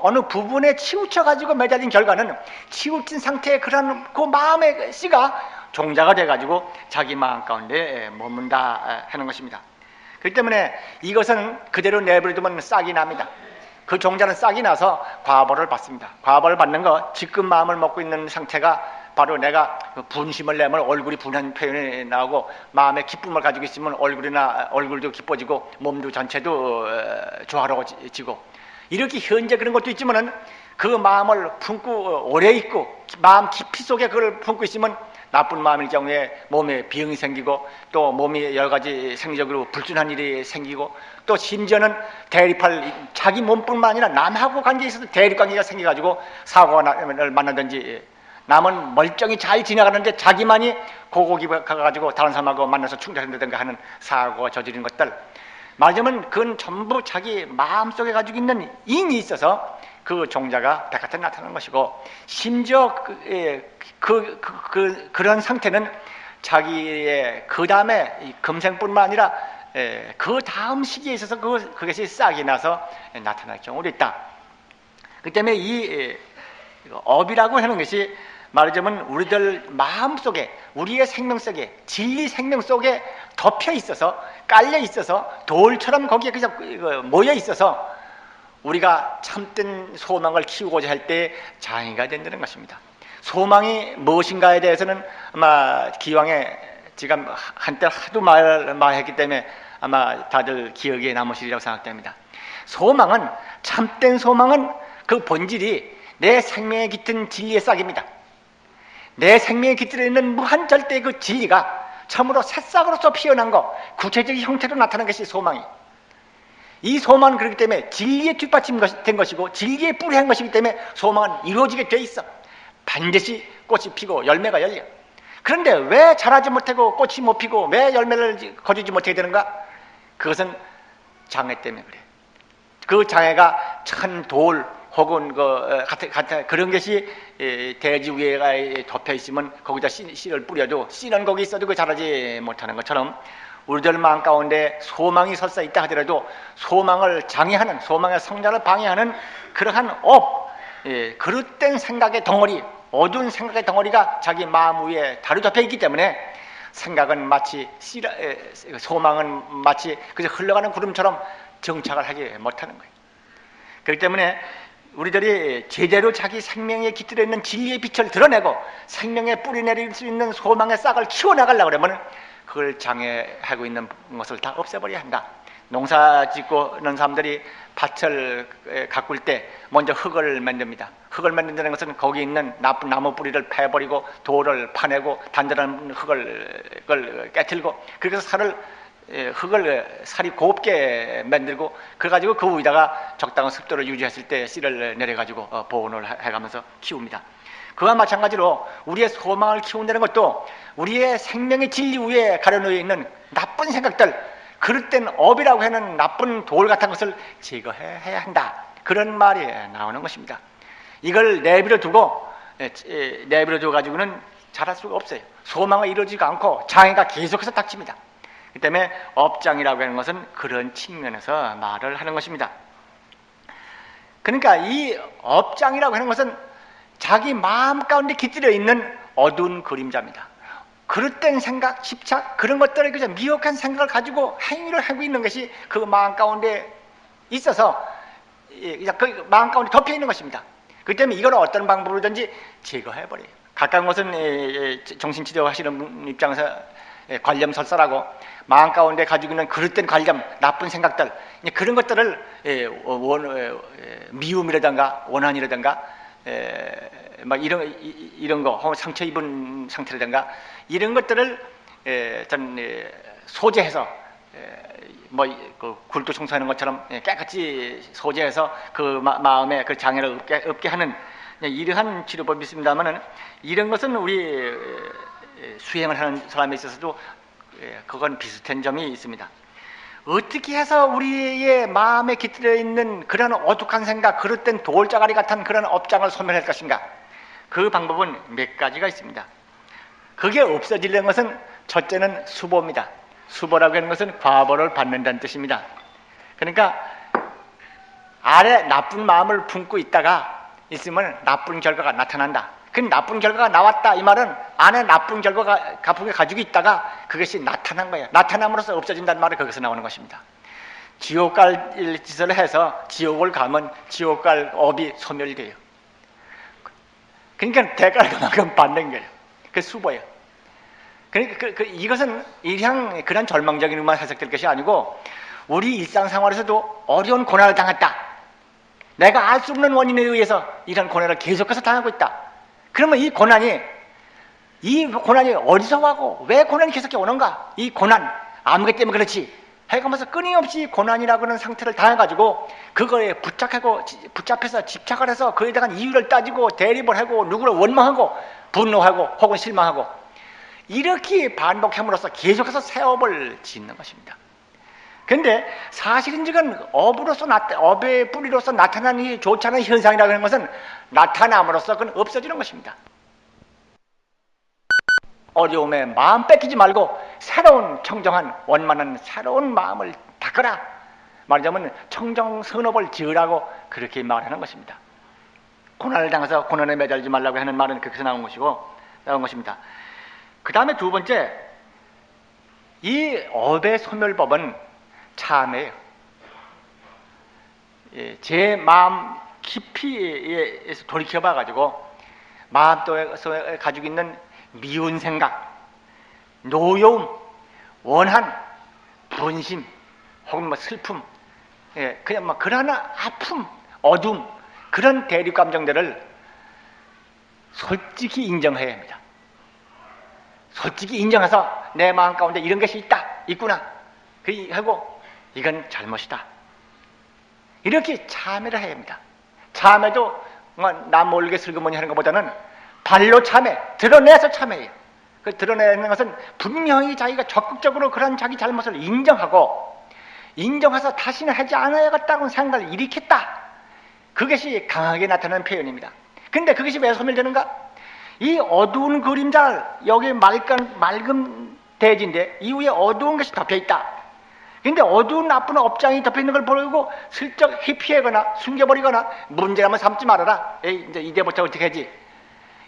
어느 부분에 치우쳐가지고 매달린 결과는 치우친 상태의 그런 그 마음의 씨가 종자가 돼가지고 자기 마음 가운데 머문다 하는 것입니다. 그렇기 때문에 이것은 그대로 내버려두면 싹이 납니다. 그 종자는 싹이 나서 과보를 받습니다. 과보를 받는 거, 지금 마음을 먹고 있는 상태가 바로 내가 분심을 내면 얼굴이 분한 표현이 나오고, 마음의 기쁨을 가지고 있으면 얼굴도 기뻐지고 몸도 전체도 조화로워지고, 이렇게 현재 그런 것도 있지만은 그 마음을 품고 오래 있고 마음 깊이 속에 그걸 품고 있으면 나쁜 마음일 경우에 몸에 병이 생기고, 또 몸이 여러 가지 생리적으로 불순한 일이 생기고, 또 심지어는 대립할 자기 몸뿐만 아니라 남하고 관계에 있어서 대립관계가 생겨가지고 사고를 만나든지, 남은 멀쩡히 잘 지나가는데 자기만이 고고기 가가지고 다른 사람하고 만나서 충돌한다든가 하는 사고가 저지른 것들, 말하자면 그건 전부 자기 마음속에 가지고 있는 인이 있어서 그 종자가 백화테 나타나는 것이고, 심지어 그런 상태는 자기의 그 다음에 금생뿐만 아니라 그 다음 시기에 있어서 그것이 싹이 나서 나타날 경우도 있다. 그 때문에 이 업이라고 하는 것이 말하자면 우리들 마음속에, 우리의 생명 속에, 진리 생명 속에 덮여 있어서, 깔려 있어서, 돌처럼 거기에 그냥 모여 있어서 우리가 참된 소망을 키우고자 할 때 장애가 된다는 것입니다. 소망이 무엇인가에 대해서는 아마 기왕에 지금 한때 하도 말했기 때문에 아마 다들 기억에 남으시리라고 생각됩니다. 참된 소망은 그 본질이 내 생명에 깃든 진리의 싹입니다. 내 생명에 깃들어 있는 무한절대의 그 진리가 참으로 새싹으로서 피어난 것, 구체적인 형태로 나타난 것이 소망이. 이 소망은 그렇기 때문에 진리에 뒷받침된 것이고 진리에 뿌리한 것이기 때문에 소망은 이루어지게 돼 있어. 반드시 꽃이 피고 열매가 열려. 그런데 왜 자라지 못하고 꽃이 못 피고 왜 열매를 거두지 못하게 되는가? 그것은 장애 때문에 그래. 그 장애가 큰 돌 혹은 그런 것이 대지 위에 덮여 있으면 거기다 씨를 뿌려도 씨는 거기 있어도 그 자라지 못하는 것처럼, 우리들 마음 가운데 소망이 설사 있다 하더라도 소망을 장애하는, 소망의 성장을 방해하는 그러한 그릇된 생각의 덩어리, 어두운 생각의 덩어리가 자기 마음 위에 다루잡혀 있기 때문에 생각은 마치 소망은 마치 그저 흘러가는 구름처럼 정착을 하지 못하는 거예요. 그렇기 때문에 우리들이 제대로 자기 생명에 깃들어 있는 진리의 빛을 드러내고 생명에 뿌리 내릴 수 있는 소망의 싹을 키워나가려고 하면 그걸 장애하고 있는 것을 다 없애버려야 한다. 농사 짓고는 사람들이 밭을 가꿀 때 먼저 흙을 만듭니다. 흙을 만든다는 것은 거기 있는 나쁜 나무 뿌리를 패버리고 돌을 파내고 단단한 흙을 깨틀고, 그래서 살이 곱게 만들고 그래가지고 그 위에다가 적당한 습도를 유지했을 때 씨를 내려가지고 보온을 해가면서 키웁니다. 그와 마찬가지로 우리의 소망을 키운다는 것도 우리의 생명의 진리 위에 가려놓여 있는 나쁜 생각들, 그릇된 업이라고 하는 나쁜 돌 같은 것을 제거해야 한다. 그런 말이 나오는 것입니다. 이걸 내버려 두고 내버려 둬 가지고는 잘할 수가 없어요. 소망이 이루어지지 않고 장애가 계속해서 닥칩니다. 그 때문에 업장이라고 하는 것은 그런 측면에서 말을 하는 것입니다. 그러니까 이 업장이라고 하는 것은 자기 마음 가운데 깃들여 있는 어두운 그림자입니다. 그릇된 생각, 집착, 그런 것들을 그저 미혹한 생각을 가지고 행위를 하고 있는 것이 그 마음 가운데 있어서 그 마음 가운데 덮여 있는 것입니다. 그렇기 때문에 이걸 어떤 방법으로든지 제거해버려요. 가까운 것은 정신치료 하시는 분 입장에서 관념설사라고 마음 가운데 가지고 있는 그릇된 관념, 나쁜 생각들, 그런 것들을 미움이라든가 원한이라든가 막 이런 거, 혹은 상처 입은 상태라든가 이런 것들을 소재해서 그 굴도 청소하는 것처럼 깨끗이 소재해서 그 마음에 그 장애를 없게 하는 이러한 치료법이 있습니다만은, 이런 것은 우리 수행을 하는 사람에 있어서도 그건 비슷한 점이 있습니다. 어떻게 해서 우리의 마음에 깃들여 있는 그런 어둑한 생각, 그릇된 돌자가리 같은 그런 업장을 소멸할 것인가? 그 방법은 몇 가지가 있습니다. 그게 없어지려는 것은 첫째는 수보입니다. 수보라고 하는 것은 과보를 받는다는 뜻입니다. 그러니까 아래 나쁜 마음을 품고 있으면 나쁜 결과가 나타난다. 그 나쁜 결과가 나왔다, 이 말은 안에 나쁜 결과가 가지고 있다가 그것이 나타난 거예요. 나타남으로써 없어진다는 말이 거기서 나오는 것입니다. 지옥 갈 짓을 해서 지옥을 가면 지옥 갈 업이 소멸돼요. 그러니까 대가를 그만큼 받는 거예요. 그 수보예요. 그러니까 이것은 그런 절망적인 것만 해석될 것이 아니고, 우리 일상생활에서도 어려운 고난을 당했다, 내가 알 수 없는 원인에 의해서 이런 고난을 계속해서 당하고 있다. 그러면 이 고난이 어디서 와고 왜 고난이 계속 오는가? 이 고난 아무것 때문에 그렇지 해가면서 끊임없이 고난이라고 하는 상태를 당해가지고 그거에 붙잡혀서 집착을 해서 그에 대한 이유를 따지고 대립을 하고 누구를 원망하고 분노하고 혹은 실망하고 이렇게 반복함으로써 계속해서 새 업을 짓는 것입니다. 그런데 사실은지금 업의 뿌리로서 나타나는 좋지 않은 현상이라고 하는 것은 나타남으로써 그건 없어지는 것입니다. 어려움에 마음 뺏기지 말고 새로운 청정한 원만한 새로운 마음을 닦아라. 말하자면 청정선업을 지으라고 그렇게 말하는 것입니다. 고난을 당해서 고난에 매달리지 말라고 하는 말은 그렇게 나온 것입니다. 그 다음에 두 번째, 이 업의 소멸법은 참회예요. 제 마음 깊이에서 돌이켜봐 가지고 마음속에 가지고 있는 미운 생각, 노여움, 원한, 분심, 혹은 슬픔, 그냥 그러한 아픔, 어둠, 그런 대립 감정들을 솔직히 인정해야 합니다. 솔직히 인정해서 내 마음 가운데 이런 것이 있구나 하고 이건 잘못이다, 이렇게 참회를 해야 합니다. 참회도 남 몰게 슬그머니 하는 것보다는 발로 참회, 드러내서 참회해요. 그 드러내는 것은 분명히 자기가 적극적으로 그런 자기 잘못을 인정해서 다시는 하지 않아야겠다고 생각을 일으켰다, 그것이 강하게 나타나는 표현입니다. 근데 그것이 왜 소멸되는가? 이 어두운 그림자를, 여기 맑은 대지인데 이후에 어두운 것이 덮여있다. 근데 어두운 나쁜 업장이 덮여있는 걸 보고 슬쩍 회피하거나 숨겨버리거나 문제라면 삼지 말아라, 이제부터 어떻게 하지,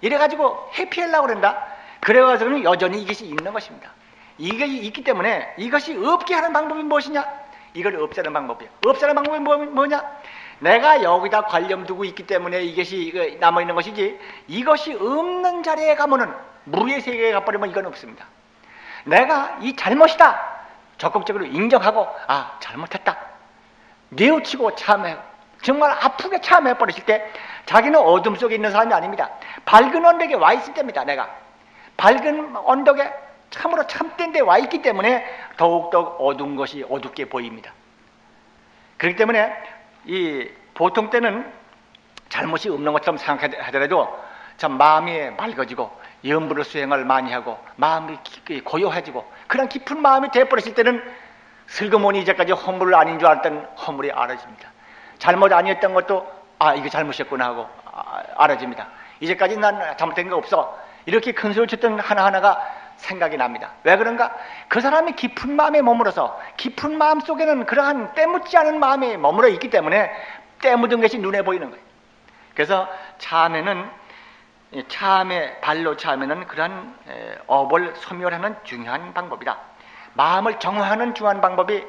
이래가지고 회피하려고 그런다. 그래가지고는 여전히 이것이 있는 것입니다. 이것이 있기 때문에 이것이 없게 하는 방법이 무엇이냐? 이걸 없애는 방법이에요. 없애는 방법이 뭐냐? 내가 여기다 관념 두고 있기 때문에 이것이 남아있는 것이지, 이것이 없는 자리에 가면은 무의 세계에 가버리면 이건 없습니다. 내가 이 잘못이다 적극적으로 인정하고 잘못했다 뉘우치고 참회하고 정말 아프게 참회해버리실 때 자기는 어둠 속에 있는 사람이 아닙니다. 밝은 언덕에 와 있을 때입니다. 내가 밝은 언덕에 참으로 참된 데 와 있기 때문에 더욱더 어두운 것이 어둡게 보입니다. 그렇기 때문에 보통 때는 잘못이 없는 것처럼 생각하더라도 참 마음이 맑아지고 염불을 수행을 많이 하고 마음이 고요해지고 그런 깊은 마음이 되어버리실 때는 슬그머니 이제까지 허물 아닌 줄 알았던 허물이 알아집니다. 잘못 아니었던 것도 이거 잘못이었구나 하고 알아집니다. 이제까지 난 잘못된 거 없어. 이렇게 큰 소리를 쳤던 하나하나가 생각이 납니다. 왜 그런가? 그 사람이 깊은 마음에 머물러서 깊은 마음 속에는 그러한 때묻지 않은 마음이 머물러 있기 때문에 때묻은 것이 눈에 보이는 거예요. 그래서 발로 참회는 그러한 업을 소멸하는 중요한 방법이다. 마음을 정화하는 중요한 방법이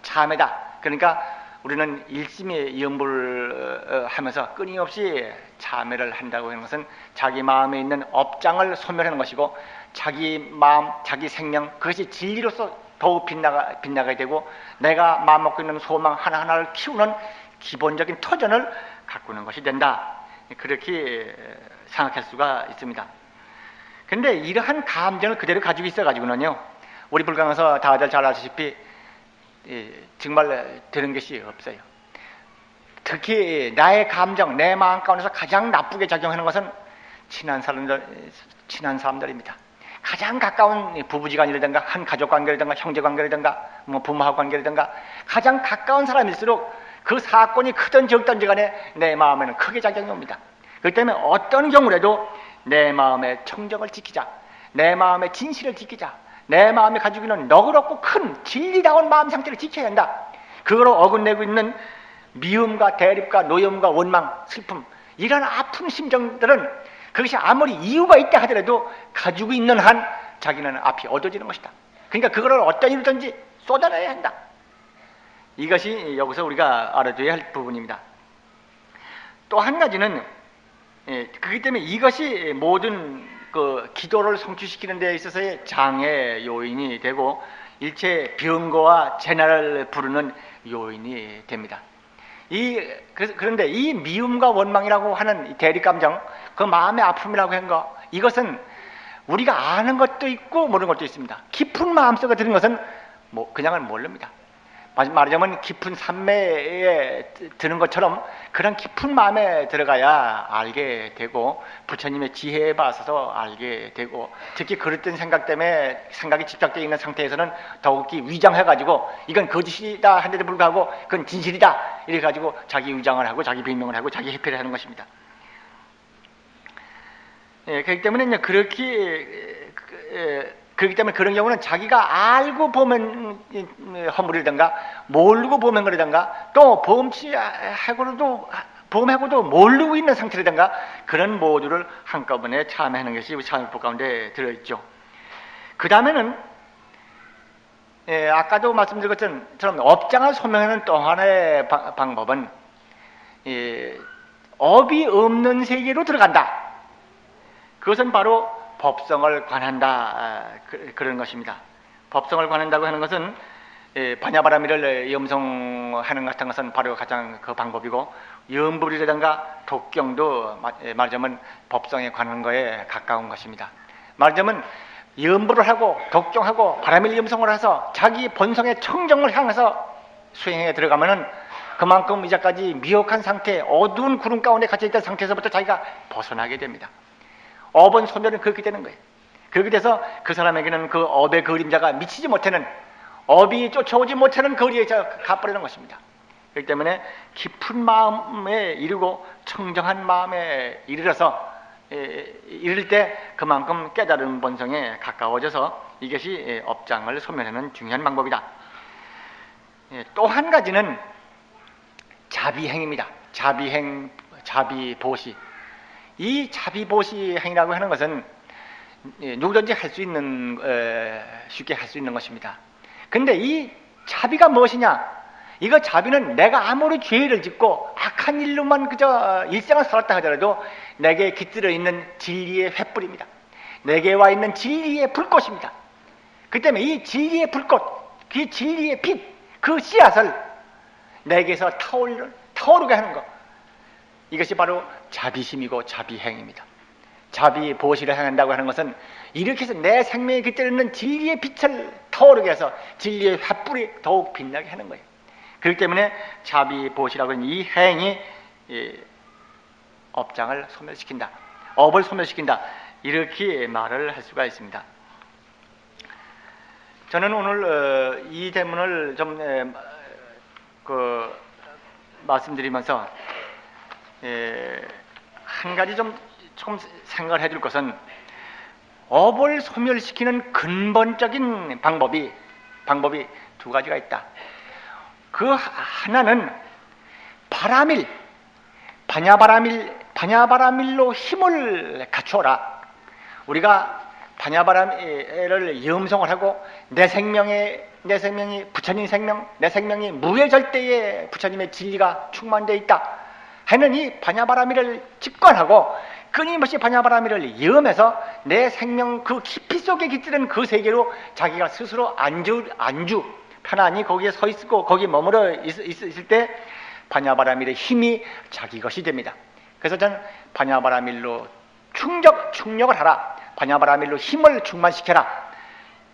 참회다. 그러니까 우리는 일심의 염불을 하면서 끊임없이 참회를 한다고 하는 것은 자기 마음에 있는 업장을 소멸하는 것이고 자기 마음, 자기 생명, 그것이 진리로서 더욱 빛나게 되고 내가 마음 먹고 있는 소망 하나하나를 키우는 기본적인 터전을 가꾸는 것이 된다. 그렇게 생각할 수가 있습니다. 그런데 이러한 감정을 그대로 가지고 있어가지고는요, 우리 불강에서 다들 잘 아시다시피 정말 되는 것이 없어요. 특히 나의 감정, 내 마음 가운데서 가장 나쁘게 작용하는 것은 친한 사람들입니다. 가장 가까운 부부지간이라든가 한 가족 관계라든가 형제 관계라든가 뭐 부모하고 관계라든가 가장 가까운 사람일수록 그 사건이 크든 적든지 간에 내 마음에는 크게 작용이 옵니다. 그렇기 때문에 어떤 경우라도 내 마음의 청정을 지키자, 내 마음의 진실을 지키자, 내 마음에 가지고 있는 너그럽고 큰 진리다운 마음 상태를 지켜야 한다. 그거로 어긋내고 있는 미움과 대립과 노여움과 원망, 슬픔, 이런 아픈 심정들은 그것이 아무리 이유가 있다 하더라도 가지고 있는 한 자기는 앞이 어두워지는 것이다. 그러니까 그거를 어떤 일이든지 쏟아내야 한다. 이것이 여기서 우리가 알아둬야 할 부분입니다. 또 한 가지는 그렇기 때문에 이것이 모든 그 기도를 성취시키는 데 있어서의 장애 요인이 되고 일체 병거와 재난을 부르는 요인이 됩니다. 그런데 이 미움과 원망이라고 하는 대립감정, 그 마음의 아픔이라고 한 거, 이것은 우리가 아는 것도 있고 모르는 것도 있습니다. 깊은 마음속에 드는 것은 그냥은 모릅니다. 말하자면 깊은 산매에 드는 것처럼 그런 깊은 마음에 들어가야 알게 되고 부처님의 지혜에 봐서 알게 되고 특히 그릇된 생각 때문에 생각이 집착되어 있는 상태에서는 더욱이 위장해가지고 이건 거짓이다 한데도 불구하고 그건 진실이다 이래 가지고 자기 위장을 하고 자기 변명을 하고 자기 회피를 하는 것입니다. 그렇기 때문에 그렇기 때문에 그런 경우는 자기가 알고 보면 허물이든가 모르고 보면 그러든가 또 범하고도 모르고 있는 상태라든가 그런 모두를 한꺼번에 참회하는 것이 참회법 가운데 들어있죠. 그 다음에는 아까도 말씀드린 것처럼 업장을 소명하는 또 하나의 방법은 업이 없는 세계로 들어간다. 그것은 바로 법성을 관한다 그런 것입니다. 법성을 관한다고 하는 것은 반야바라미를 염송하는 같은 것은 바로 가장 그 방법이고 염불이라든가 독경도 말하자면 법성에 관한 거에 가까운 것입니다. 말하자면 염불을 하고 독경하고 바라밀 염송을 해서 자기 본성의 청정을 향해서 수행에 들어가면은 그만큼 이제까지 미혹한 상태, 어두운 구름 가운데 갇혀있던 상태에서부터 자기가 벗어나게 됩니다. 업은 소멸은 그렇게 되는 거예요. 그렇게 돼서 그 사람에게는 그 업의 그림자가 미치지 못하는, 업이 쫓아오지 못하는 거리에 가버리는 것입니다. 그렇기 때문에 깊은 마음에 이르고 청정한 마음에 이를 때 그만큼 깨달은 본성에 가까워져서 이것이 업장을 소멸하는 중요한 방법이다. 또 한 가지는 자비행입니다. 자비행, 자비보시. 이 자비보시 행이라고 하는 것은 누구든지 할 수 있는, 쉽게 할 수 있는 것입니다. 근데 이 자비가 무엇이냐? 이거 자비는 내가 아무리 죄를 짓고 악한 일로만 그저 일생을 살았다 하더라도 내게 깃들어 있는 진리의 횃불입니다. 내게 와 있는 진리의 불꽃입니다. 그 때문에 이 진리의 불꽃, 그 진리의 빛, 그 씨앗을 내게서 타오르게 하는 것, 이것이 바로 자비심이고 자비행입니다. 자비보시를 행한다고 하는 것은 이렇게 해서 내 생명에 깃들어 있는 진리의 빛을 타오르게 해서 진리의 횃불이 더욱 빛나게 하는 거예요. 그렇기 때문에 자비보시라고 하는 이 행이 업장을 소멸시킨다, 업을 소멸시킨다, 이렇게 말을 할 수가 있습니다. 저는 오늘 이 대문을 좀 말씀드리면서 한 가지 좀 조금 생각을 해줄 것은 업을 소멸시키는 근본적인 방법이 두 가지가 있다. 그 하나는 반야바라밀로 힘을 갖추어라. 우리가 반야바라밀을 염송을 하고 내 생명이 부처님 생명, 내 생명이 무해절대에 부처님의 진리가 충만되어 있다 하는 이 반야바라밀을 직관하고 끊임없이 반야바라밀을 염해서 내 생명 그 깊이 속에 깃드는 그 세계로 자기가 스스로 안주 편안히 거기에 서 있고 거기에 머물러 있을 때 반야바라밀의 힘이 자기 것이 됩니다. 그래서 저는 반야바라밀로 충력을 하라. 반야바라밀로 힘을 충만시켜라.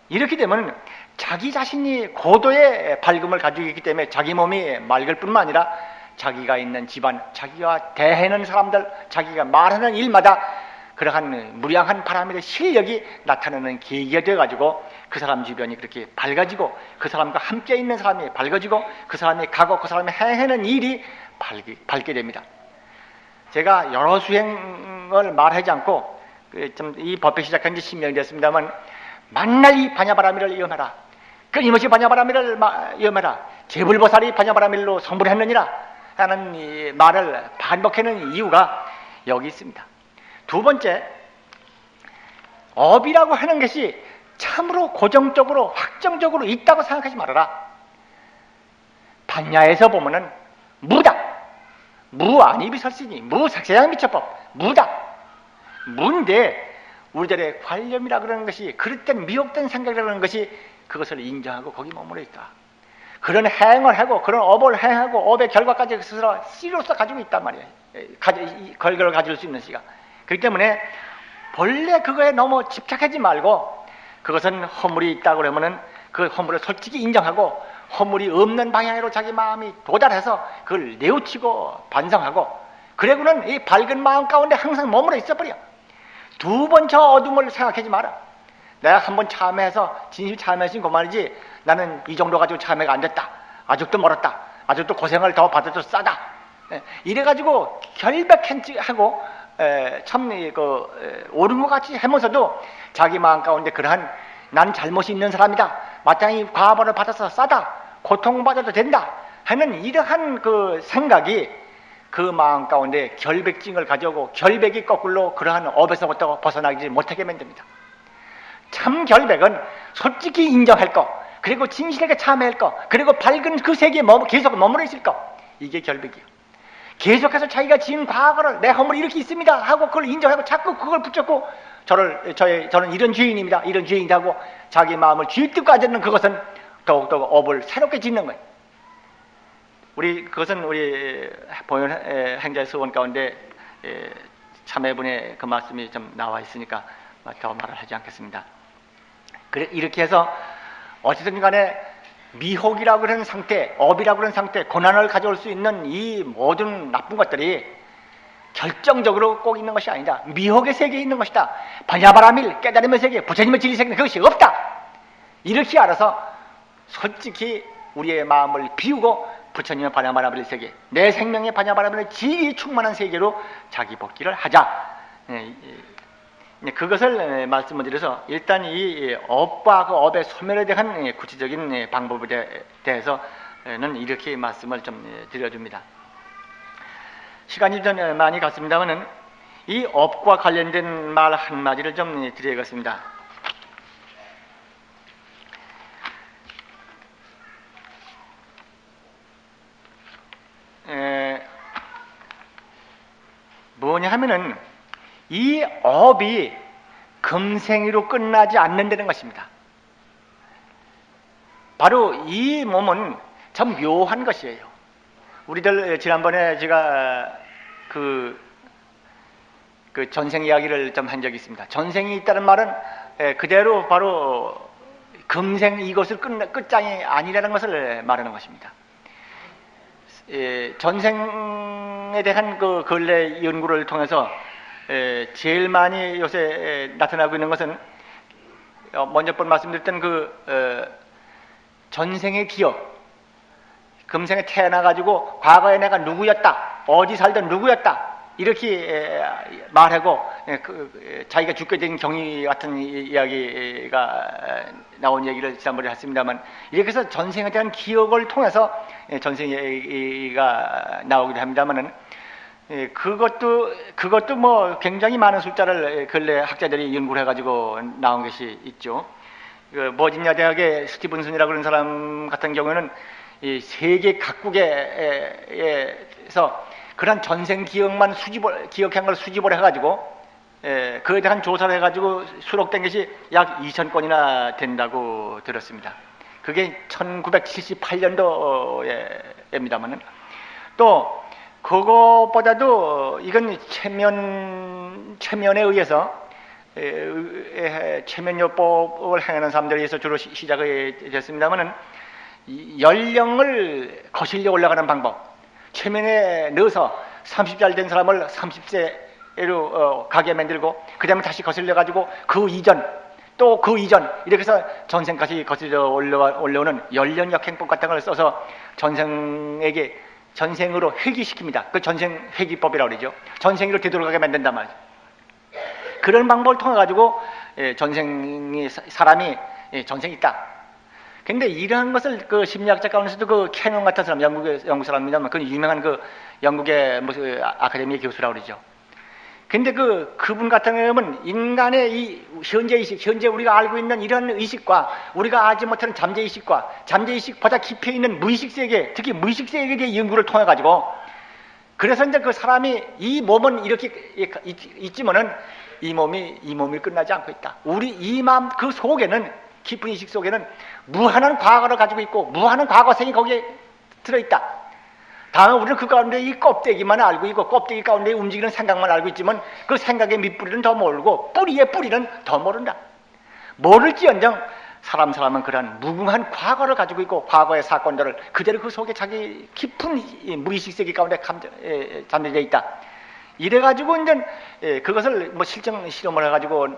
이렇게 되면 자기 자신이 고도의 밝음을 가지고 있기 때문에 자기 몸이 맑을 뿐만 아니라 자기가 있는 집안, 자기가 대하는 사람들, 자기가 말하는 일마다 그러한 무량한 바라밀의 실력이 나타나는 계기가 되어가지고 그 사람 주변이 그렇게 밝아지고 그 사람과 함께 있는 사람이 밝아지고 그 사람이 가고 그 사람이 행하는 일이 밝게 됩니다. 제가 여러 수행을 말하지 않고 이 법회 시작한 지 10년이 됐습니다만 만날 이 반야바라밀을 염해라. 끊임없이 반야바라밀을 염해라. 제불보살이 반야바라밀로 성불했느니라 하는 이 말을 반복하는 이유가 여기 있습니다. 두 번째, 업이라고 하는 것이 참으로 고정적으로 확정적으로 있다고 생각하지 말아라. 반야에서 보면은 무다. 무아니비설시니 무삭세양미처법 무다. 무인데 우리들의 관념이라 그러는 것이 그릇된 미혹된 생각이라는 것이 그것을 인정하고 거기 머물러 있다. 그런 행을 하고 그런 업을 행하고 업의 결과까지 스스로 씨로서 가지고 있단 말이에요. 결과를 가질 수 있는 씨가. 그렇기 때문에 본래 그거에 너무 집착하지 말고 그것은 허물이 있다고 그러면은 그 허물을 솔직히 인정하고 허물이 없는 방향으로 자기 마음이 도달해서 그걸 내우치고 반성하고 그래고는 이 밝은 마음 가운데 항상 머물러 있어버려. 두 번 저 어둠을 생각하지 마라. 내가 한번 참회해서 진실 참회하신 그 말이지 나는 이 정도 가지고 참회가 안 됐다. 아직도 멀었다. 아직도 고생을 더 받아도 싸다. 이래가지고 결백하고 참 옳은 것 같이 하면서도 자기 마음 가운데 그러한 난 잘못이 있는 사람이다. 마땅히 과벌을 받아서 싸다. 고통받아도 된다. 하는 이러한 그 생각이 그 마음 가운데 결백증을 가져오고 결백이 거꾸로 그러한 업에서부터 벗어나지 못하게 만듭니다. 참 결백은 솔직히 인정할 거, 그리고 진실하게 참회할 거, 그리고 밝은 그 세계에 계속 머물러 있을 거, 이게 결백이에요. 계속해서 자기가 지은 과거를 내 허물이 이렇게 있습니다 하고 그걸 인정하고 자꾸 그걸 붙잡고 저는 이런 죄인입니다, 이런 죄인이다 하고 자기 마음을 쥐뜯고 앉는 그것은 더욱더 업을 새롭게 짓는 거예요. 그것은 우리 보현 행자의 서원 가운데 참회분의 그 말씀이 좀 나와 있으니까 더 말을 하지 않겠습니다. 그래 이렇게 해서 어쨌든 간에 미혹이라고 하는 상태, 업이라고 하는 상태, 고난을 가져올 수 있는 이 모든 나쁜 것들이 결정적으로 꼭 있는 것이 아니다. 미혹의 세계에 있는 것이다. 반야바라밀, 깨달음의 세계, 부처님의 진리 세계 그것이 없다. 이렇게 알아서 솔직히 우리의 마음을 비우고 부처님의 반야바라밀 세계, 내 생명의 반야바라밀의 지리 충만한 세계로 자기 복귀를 하자. 그것을 말씀을 드려서 일단 이 업과 그 업의 소멸에 대한 구체적인 방법에 대해서는 이렇게 말씀을 좀 드려줍니다. 시간이 좀 많이 갔습니다만은 이 업과 관련된 말 한마디를 좀 드려야겠습니다. 뭐냐 하면은 이 업이 금생이로 끝나지 않는다는 것입니다. 바로 이 몸은 참 묘한 것이에요. 우리들 지난번에 제가 그 전생 이야기를 좀 한 적이 있습니다. 전생이 있다는 말은 그대로 바로 금생 이것을 끝장이 아니라는 것을 말하는 것입니다. 전생에 대한 그 근래 연구를 통해서 제일 많이 요새 나타나고 있는 것은 먼저 말씀드렸던 전생의 기억, 금생에 태어나가지고 과거에 내가 누구였다, 어디 살던 누구였다, 이렇게 말하고 자기가 죽게 된 경위 같은 이야기가 나온 얘기를 지난번에 했습니다만, 이렇게 해서 전생에 대한 기억을 통해서 전생 얘기가 나오기도 합니다만은, 그것도 뭐 굉장히 많은 숫자를 근래 학자들이 연구를 해가지고 나온 것이 있죠. 버지니아 대학의 스티븐슨이라고 하는 사람 같은 경우에는 이 세계 각국에서 그런 전생 기억만 기억한 걸 수집을 해가지고 그에 대한 조사를 해가지고 수록된 것이 약 2,000건이나 된다고 들었습니다. 그게 1978년도에입니다만은, 또 그것보다도 이건 체면에 의해서 체면요법을 행하는 사람들에 의해서 주로 시작이 됐습니다만은, 연령을 거슬려 올라가는 방법, 체면에 넣어서 30살 된 사람을 30세로 가게 만들고, 그 다음에 다시 거슬려 가지고 그 이전 또 그 이전, 이렇게 해서 전생까지 거슬려 올라오는 연령 역행법 같은 걸 써서 전생으로 회귀시킵니다. 그 전생 회귀법이라고 그러죠. 전생으로 되돌아가게 만든단 말이죠. 그런 방법을 통해 가지고 사람이 전생이 있다. 근데 이러한 것을 그 심리학자 가운데서도 그 캐논 같은 사람, 영국 사람입니다만, 그 유명한 그 영국의 무슨 아카데미 교수라고 그러죠. 근데 그분 같은 경우는 인간의 이 현재의식, 현재 우리가 알고 있는 이런 의식과 우리가 알지 못하는 잠재의식과 잠재의식보다 깊이 있는 무의식세계, 특히 무의식세계에 대해 연구를 통해 가지고, 그래서 이제 그 사람이 이 몸은 이렇게 있지만은 이 몸이 끝나지 않고 있다. 우리 이 마음 그 속에는, 깊은 의식 속에는 무한한 과거를 가지고 있고 무한한 과거생이 거기에 들어있다. 다만 우리는 그 가운데 이 껍데기만 알고 있고 껍데기 가운데 움직이는 생각만 알고 있지만 그 생각의 밑뿌리는 더 모르고 뿌리의 뿌리는 더 모른다. 모를지언정 사람은 그러한 무궁한 과거를 가지고 있고 과거의 사건들을 그대로 그 속에 자기 깊은 무의식 세계 가운데 잠재되어 있다. 이래가지고 이제 그것을 뭐 실증 실험을 해가지고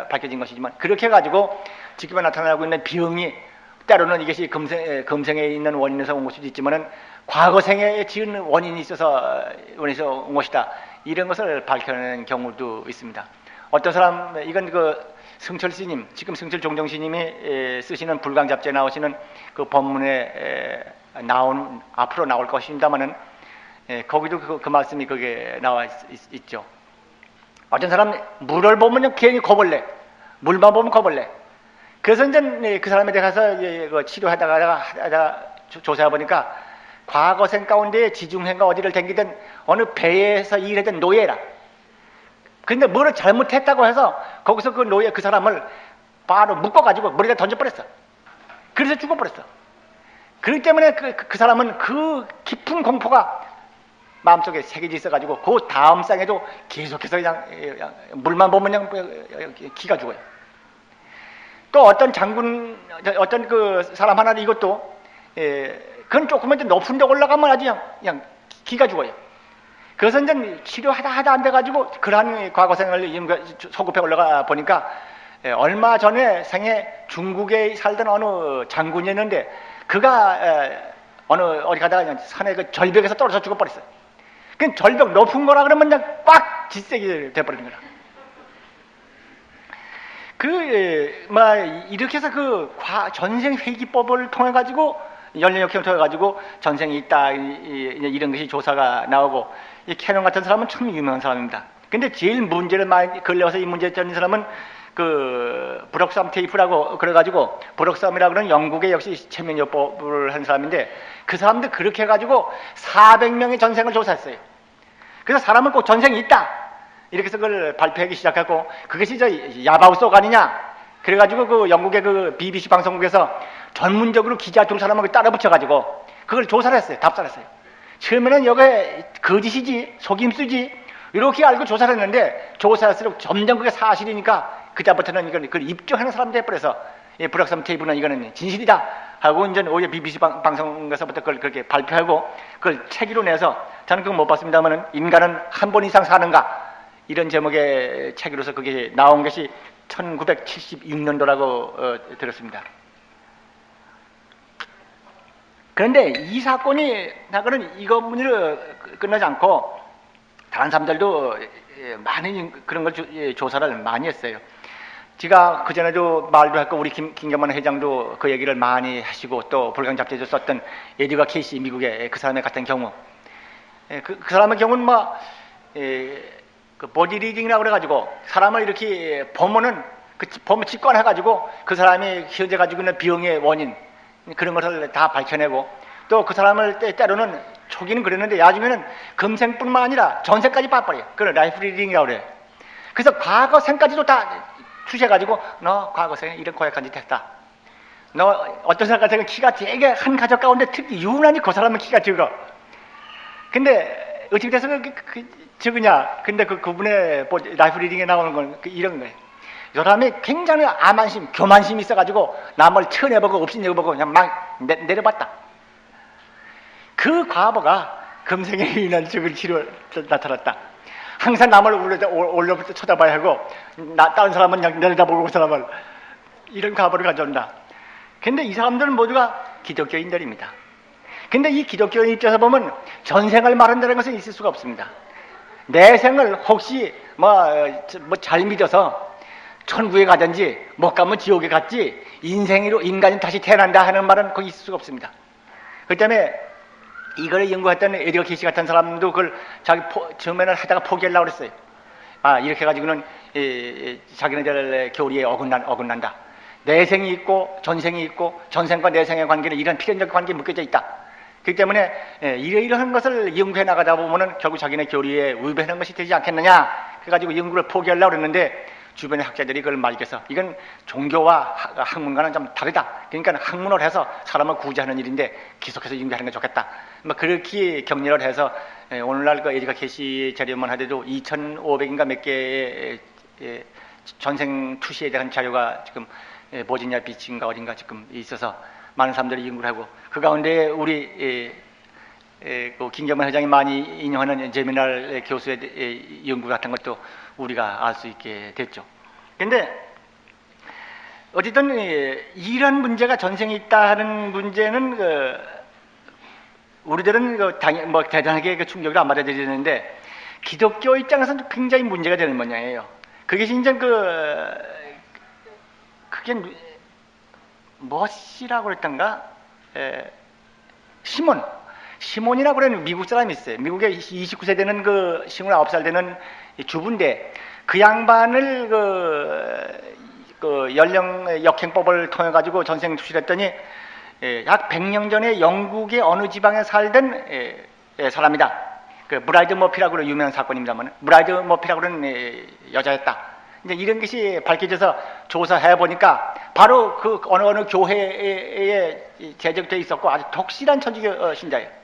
밝혀진 것이지만, 그렇게 해가지고 지금에 나타나고 있는 병이 때로는 이것이 금생에 있는 원인에서 온 것도 있지만은 과거생에 지은 원인이 있어서 온 것이다. 이런 것을 밝혀내는 경우도 있습니다. 어떤 사람, 이건 그 승철 스님, 지금 승철 종정 스님이 쓰시는 불광잡지에 나오시는 그 법문에 앞으로 나올 것입니다만은, 거기도 그 말씀이 거기에 나와 있죠. 어떤 사람 물을 보면 괜히 겁을내, 물만 보면 겁을내. 그래서 이제 그 사람에 대해서 치료하다가 조사해 보니까 과거생 가운데 지중해가 어디를 댕기든 어느 배에서 일하던 노예라. 근데 뭐를 잘못했다고 해서 거기서 그 사람을 바로 묶어가지고 머리에 던져버렸어. 그래서 죽어버렸어. 그렇기 때문에 그 사람은 그 깊은 공포가 마음속에 새겨져 있어가지고 그 다음 생에도 계속해서 그냥 물만 보면 그냥 기가 죽어요. 또 어떤 어떤 그 사람 하나는 이것도 그건 조금만 높은 데 올라가면 아주 그냥 기가 죽어요. 그래서 이제 치료하다 안 돼가지고 그러한 과거생을 소급해 올라가 보니까 얼마 전에 생에 중국에 살던 어느 장군이었는데 그가 어디 가다가 그냥 산에 그 절벽에서 떨어져 죽어버렸어요. 그 절벽 높은 거라 그러면 그냥 꽉 질색이 돼버리는 거라. 이렇게 해서 전생 회귀법을 통해 가지고 연령역행을 통해 가지고 전생이 있다 이런 것이 조사가 나오고, 이 캐논 같은 사람은 참 유명한 사람입니다. 근데 제일 문제를 많이 걸려서 이 문제를 던진 사람은 그 브럭삼 테이프라고 그래가지고, 브럭삼이라고 하는 영국의 역시 체면요법을 한 사람인데, 그 사람도 그렇게 해가지고 400명의 전생을 조사했어요. 그래서 사람은 꼭 전생이 있다 이렇게 해서 그걸 발표하기 시작하고, 그것이 야바우속 아니냐. 그래가지고 그 영국의 그 BBC 방송국에서 전문적으로 기자 두 사람을 따라 붙여가지고 그걸 조사를 했어요. 답사를 했어요. 처음에는 여기에 거짓이지 속임수지 이렇게 알고 조사를 했는데, 조사할수록 점점 그게 사실이니까 그때부터는 이걸 입증하는 사람도 해버려서 브럭삼 테이프는 이거는 진실이다 하고 이제 오히려 BBC 방송에서부터 그걸 그렇게 발표하고 그걸 책으로 내서, 저는 그거 못 봤습니다만은 인간은 한 번 이상 사는가 이런 제목의 책으로서 그게 나온 것이 1976년도라고 들었습니다. 그런데 이 사건이 이거 문제로 끝나지 않고 다른 사람들도 많은 그런 걸 조사를 많이 했어요. 제가 그전에도 말도 했고 우리 김경만 회장도 그 얘기를 많이 하시고 또 불강 잡지에도 썼던 에드가 케이시 미국의 그 사람의 같은 경우 그 사람의 경우는 그 보디 리딩이라고 그래가지고 사람을 이렇게 보면은 그 보면 직관해가지고 그 사람이 현재 가지고 있는 병의 원인 그런 것을 다 밝혀내고 또 그 사람을 때로는 초기는 그랬는데 나중에는 금생뿐만 아니라 전생까지 봐버려요. 그걸 라이프 리딩이라고 그래요. 그래서 과거 생까지도 다 추셔가지고 너 과거 생에 이런 고약한 짓 했다. 너 어떤 사람 같은 키가 되게 한 가족 가운데 특히 유난히 그 사람은 키가 적어. 근데 어떻게 돼서 적으냐? 근데 그분의 라이프 리딩에 나오는 건 이런 거예요. 이 사람이 굉장히 암안심, 교만심이 있어가지고 남을 쳐내보고 업신여보고 그냥 막 내려봤다. 그 과거가 금생에 인한 적을 치료 나타났다. 항상 남을 올려부터 쳐다봐야 하고 다른 사람은 그냥 내려다보고 그 사람을 이런 과거를 가져온다. 근데 이 사람들은 모두가 기독교인들입니다. 근데 이 기독교인 입장에서 보면 전생을 말한다는 것은 있을 수가 없습니다. 내 생을 혹시 잘 믿어서 천국에 가든지 못 가면 지옥에 갔지 인생으로 인간이 다시 태어난다 하는 말은 거기 있을 수가 없습니다. 그 때문에 이걸 연구했던 에드거 케이시 같은 사람도 그걸 자기 처음에는 하다가 포기하려고 그랬어요. 이렇게 해가지고는 자기네들 교리에 어긋난다. 내생이 있고 전생이 있고 전생과 내생의 관계는 이런 필연적 관계에 묶여져 있다. 그렇기 때문에 이러한 것을 연구해 나가다 보면은 결국 자기네 교리에 위배하는 것이 되지 않겠느냐. 그래가지고 연구를 포기하려고 그랬는데 주변의 학자들이 그걸 말겨서 이건 종교와 학문과는 좀 다르다. 그러니까 학문을 해서 사람을 구제하는 일인데 계속해서 연구하는 게 좋겠다. 그렇게 격려를 해서 오늘날 그 에드거 케이시 자료만 하더라도 2,500인가 몇 개의 전생 투시에 대한 자료가 지금 버지니아 비치인가 어딘가 지금 있어서 많은 사람들이 연구를 하고 그 가운데 우리 그 김경만 회장이 많이 인용하는 제미날 교수의 연구 같은 것도 우리가 알 수 있게 됐죠. 근데 어쨌든 이런 문제가 전생에 있다 하는 문제는 우리들은 대단하게 충격을 안 받아들이는데 기독교 입장에서는 굉장히 문제가 되는 모양이에요. 그게 이제 그게 무엇이라고 그랬던가? 시몬이라고 그러는 미국 사람이 있어요. 미국에 29세 되는 29살 되는 주부인데 그 양반을 연령 역행법을 통해 가지고 전생 투실했더니 약 100년 전에 영국의 어느 지방에 살던 사람이다. 그 브라이드 머피라고 그러는 유명한 사건입니다만 브라이드 머피라고 그러는 여자였다. 이제 이런 것이 밝혀져서 조사해 보니까 바로 그 어느 교회에 제적돼 있었고 아주 독실한 천주교 신자예요.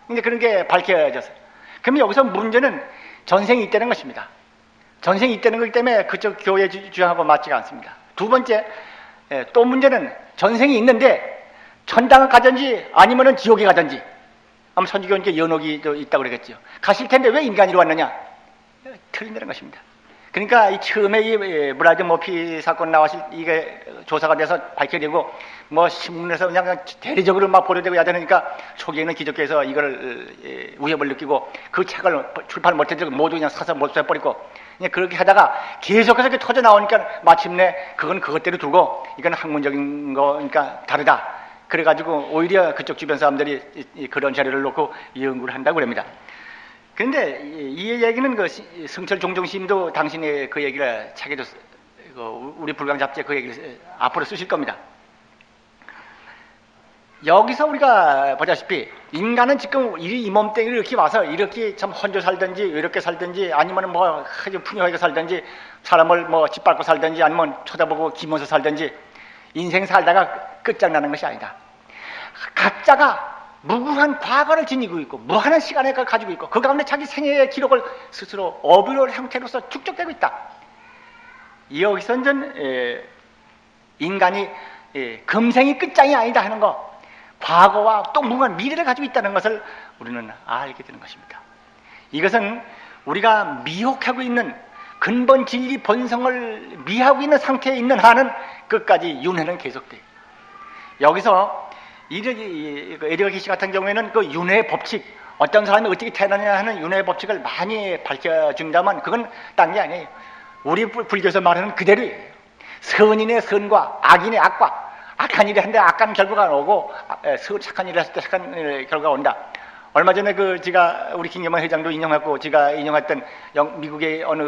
이제 그런 게 밝혀졌어요. 그러면 여기서 문제는 전생이 있다는 것입니다. 전생이 있다는 거기 때문에 그쪽 교회 주장하고 맞지가 않습니다. 두 번째, 또 문제는 전생이 있는데 천당을 가든지 아니면은 지옥에 가든지 아마 천주교인께 연옥이 있다고 그러겠죠. 가실 텐데 왜 인간이로 왔느냐? 틀린다는 것입니다. 그러니까 이 처음에 이 브라이드 머피 사건 나왔을 이게 조사가 돼서 밝혀지고 신문에서 그냥 대리적으로 막 보도되고 해야 되니까 초기에는 기독교에서 이걸 위협을 느끼고 그 책을 출판 못해서 모두 그냥 사서 못 써버리고 그렇게 하다가 계속해서 이렇게 터져 나오니까 마침내 그건 그것대로 두고 이건 학문적인 거니까 다르다. 그래가지고 오히려 그쪽 주변 사람들이 그런 자료를 놓고 연구를 한다고 그럽니다. 그런데 이 얘기는 성철 종종심도 당신의 그 얘기를 책에도 우리 불강 잡지에 그 얘기를 앞으로 쓰실 겁니다. 여기서 우리가 보다시피 인간은 지금 이 몸뚱이를 이렇게 와서 이렇게 참 혼자 살든지 이렇게 살든지 아니면 아주 풍요하게 살든지 사람을 짓밟고 살든지 아니면 쳐다보고 기면서 살든지 인생 살다가 끝장나는 것이 아니다. 각자가 무궁한 과거를 지니고 있고 무한한 시간을 가지고 있고 그 가운데 자기 생애의 기록을 스스로 어뷰럴 형태로서 축적되고 있다. 여기서 인간이 금생이 끝장이 아니다 하는 거, 과거와 또 무궁한 미래를 가지고 있다는 것을 우리는 알게 되는 것입니다. 이것은 우리가 미혹하고 있는 근본 진리 본성을 미하고 있는 상태에 있는 한은 끝까지 윤회는 계속돼요. 여기서 에드거 케이시 같은 경우에는 그 윤회의 법칙, 어떤 사람이 어떻게 태어나냐 하는 윤회 법칙을 많이 밝혀준다면 그건 딴 게 아니에요. 우리 불교에서 말하는 그대로예요. 선인의 선과 악인의 악과, 악한 일을 하는데 악한 결과가 오고 착한 일을 했을 때 착한 결과가 온다. 얼마 전에 제가 우리 김경만 회장도 인용하고 제가 인용했던 미국의 어느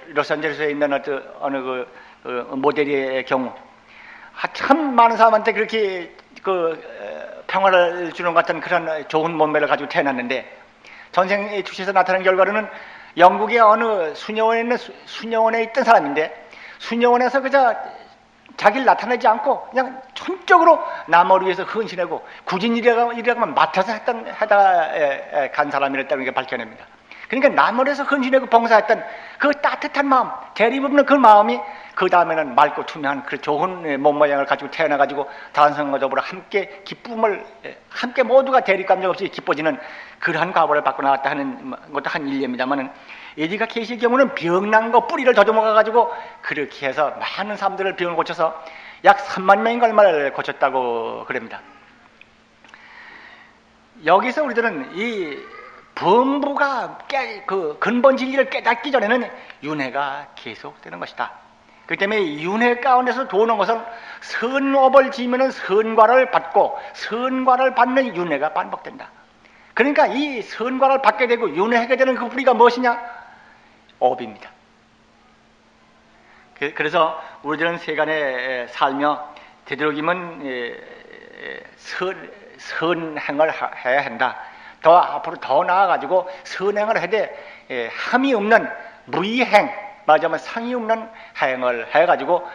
로스앤젤레스에 있는 어느 모델의 경우, 참 많은 사람한테 그렇게 평화를 주는 것 같은 그런 좋은 몸매를 가지고 태어났는데 전생에 투시에서 나타난 결과로는 영국의 어느 수녀원에 있던 사람인데, 수녀원에서 그저 자기를 나타내지 않고 그냥 전적으로 남을 위해서 헌신하고 굳은 일이라고만 맡아서 하다 간 사람이랬다는 게 밝혀냅니다. 그러니까 남을 위해서 헌신하고 봉사했던 그 따뜻한 마음, 대립 없는 그 마음이 그 다음에는 맑고 투명한 그 좋은 몸 모양을 가지고 태어나가지고 다른 사람과 더불어 함께 기쁨을, 함께 모두가 대립 감정 없이 기뻐지는 그러한 과보를 받고 나왔다 하는 것도 한 일례입니다만은, 에디가 케이시의 경우는 병난 거 뿌리를 더듬어가지고 그렇게 해서 많은 사람들을 병을 고쳐서 약 3만 명인가 얼마를 고쳤다고 그럽니다. 여기서 우리들은 이 범부가 그 근본 진리를 깨닫기 전에는 윤회가 계속되는 것이다. 그렇기 때문에 윤회 가운데서 도는 것은 선업을 지으면 선과를 받고 선과를 받는 윤회가 반복된다. 그러니까 이 선과를 받게 되고 윤회하게 되는 그 뿌리가 무엇이냐? 업입니다. 그래서 우리들은 세간에 살며 되도록이면 선행을 해야 한다. 더 앞으로 더 나아가지고 선행을 해되 함이 없는 무의행, 말하자면 상이 없는 행을 해가지고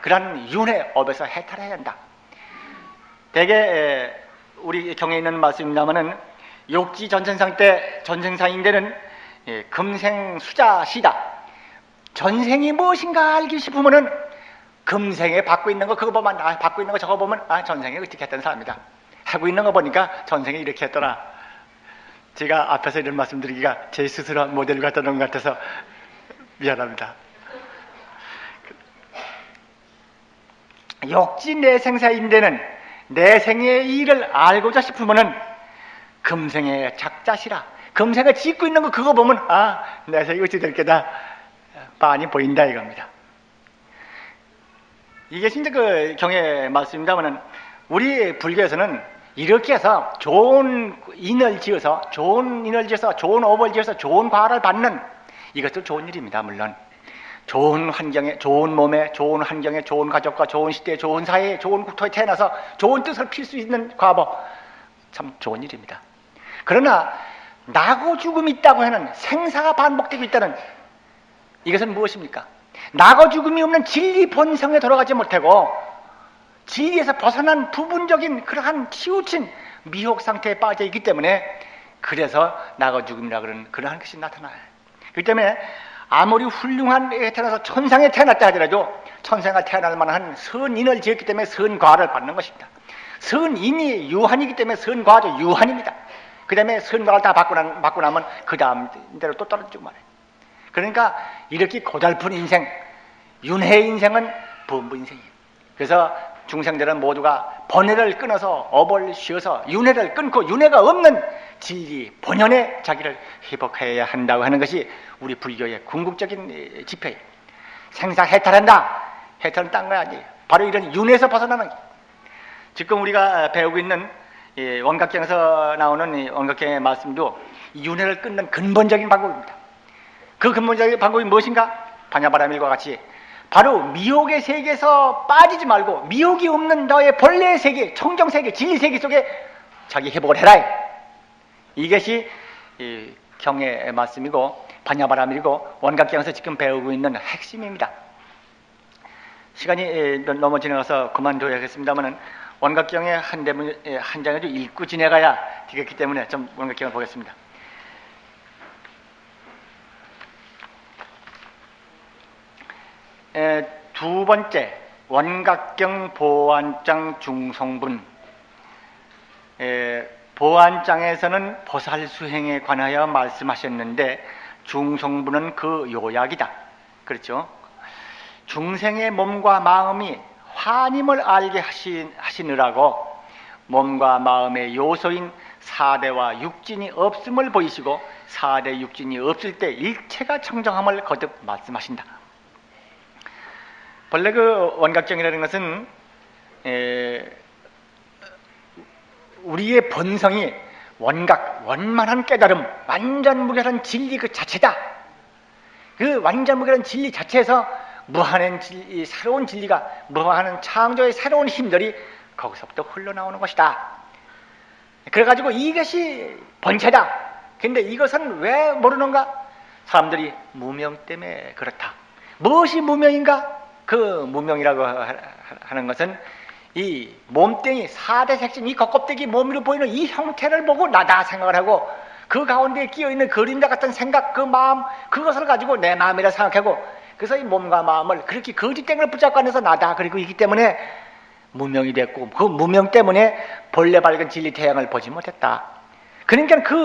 그런 윤회업에서 해탈해야 한다. 대개 우리 경에 있는 말씀입니다마는 욕지 전생상 때 전생상인데는 금생수자시다. 전생이 무엇인가 알기 싶으면은 금생에 받고 있는 거 그거 보면 받고 있는 거 저거 보면 전생에 어떻게 했던 사람이다. 하고 있는 거 보니까 전생에 이렇게 했더라. 제가 앞에서 이런 말씀드리기가 제 스스로 모델을 갖다 놓은 것 같아서 미안합니다. 욕지 내생사인데는 내생의 일을 알고자 싶으면은 금생의 작자시라. 금생에 짓고 있는 거 그거 보면 내생이 어찌 될 게다 빤히 보인다 이겁니다. 이게 진짜 그 경의 말씀입니다만은 우리 불교에서는 이렇게 해서 좋은 인을 지어서 좋은 업을 지어서 좋은 과를 받는 이것도 좋은 일입니다. 물론 좋은 환경에, 좋은 몸에, 좋은 환경에, 좋은 가족과 좋은 시대에, 좋은 사회에, 좋은 국토에 태어나서 좋은 뜻을 필 수 있는 과보, 참 좋은 일입니다. 그러나 나고 죽음이 있다고 하는, 생사가 반복되고 있다는 이것은 무엇입니까? 나고 죽음이 없는 진리 본성에 돌아가지 못하고 진리에서 벗어난 부분적인 그러한 치우친 미혹 상태에 빠져 있기 때문에 그래서 나고 죽음이라 그러는 그러한 것이 나타나요. 그렇기 때문에 아무리 훌륭한 에 태어나서 천상에 태어났다 하더라도 천상에 태어날 만한 선인을 지었기 때문에 선과를 받는 것입니다. 선인이 유한이기 때문에 선과도 유한입니다. 그 다음에 선과를 다 받고 나면 그 다음 대로 또 떨어지고 말해요. 그러니까 이렇게 고달픈 인생, 윤회 인생은 범부 인생이에요. 그래서 중생들은 모두가 번뇌를 끊어서 업을 쉬어서 윤회를 끊고 윤회가 없는 진리 본연의 자기를 회복해야 한다고 하는 것이 우리 불교의 궁극적인 지표예요. 생사 해탈한다. 해탈은 딴 거 아니에요. 바로 이런 윤회에서 벗어나는 거예요. 지금 우리가 배우고 있는 원각경에서 나오는 원각경의 말씀도 이 윤회를 끊는 근본적인 방법입니다. 그 근본적인 방법이 무엇인가? 반야바라밀과 같이 바로 미혹의 세계에서 빠지지 말고 미혹이 없는 너의 본래의 세계, 청정세계, 진리세계 속에 자기 회복을 해라. 이것이 경의 말씀이고 반야바라밀이고 원각경에서 지금 배우고 있는 핵심입니다. 시간이 너무 지나가서 그만둬야겠습니다만 원각경의 한 장을 읽고 지내가야 되겠기 때문에 좀 원각경을 보겠습니다. 두 번째, 원각경 보안장 중성분. 보안장에서는 보살수행에 관하여 말씀하셨는데 중성분은 그 요약이다. 그렇죠? 중생의 몸과 마음이 환임을 알게 하시느라고 몸과 마음의 요소인 사대와 육진이 없음을 보이시고 사대 육진이 없을 때 일체가 청정함을 거듭 말씀하신다. 본래 그 원각정이라는 것은 우리의 본성이 원각, 원만한 깨달음, 완전무결한 진리 그 자체다. 그 완전무결한 진리 자체에서 무한한 진리, 새로운 진리가, 무한한 창조의 새로운 힘들이 거기서부터 흘러나오는 것이다. 그래가지고 이것이 본체다. 근데 이것은 왜 모르는가? 사람들이 무명 때문에 그렇다. 무엇이 무명인가? 그 무명이라고 하는 것은 이 몸뚱이, 사대 색신, 이 겉껍데기 몸으로 보이는 이 형태를 보고 나다 생각을 하고 그 가운데 끼어있는 그림자 같은 생각, 그 마음, 그것을 가지고 내 마음이라 생각하고 그래서 이 몸과 마음을 그렇게 거짓된 붙잡고 안에서 나다 그리고 있기 때문에 무명이 됐고 그 무명 때문에 본래 밝은 진리 태양을 보지 못했다. 그러니까 그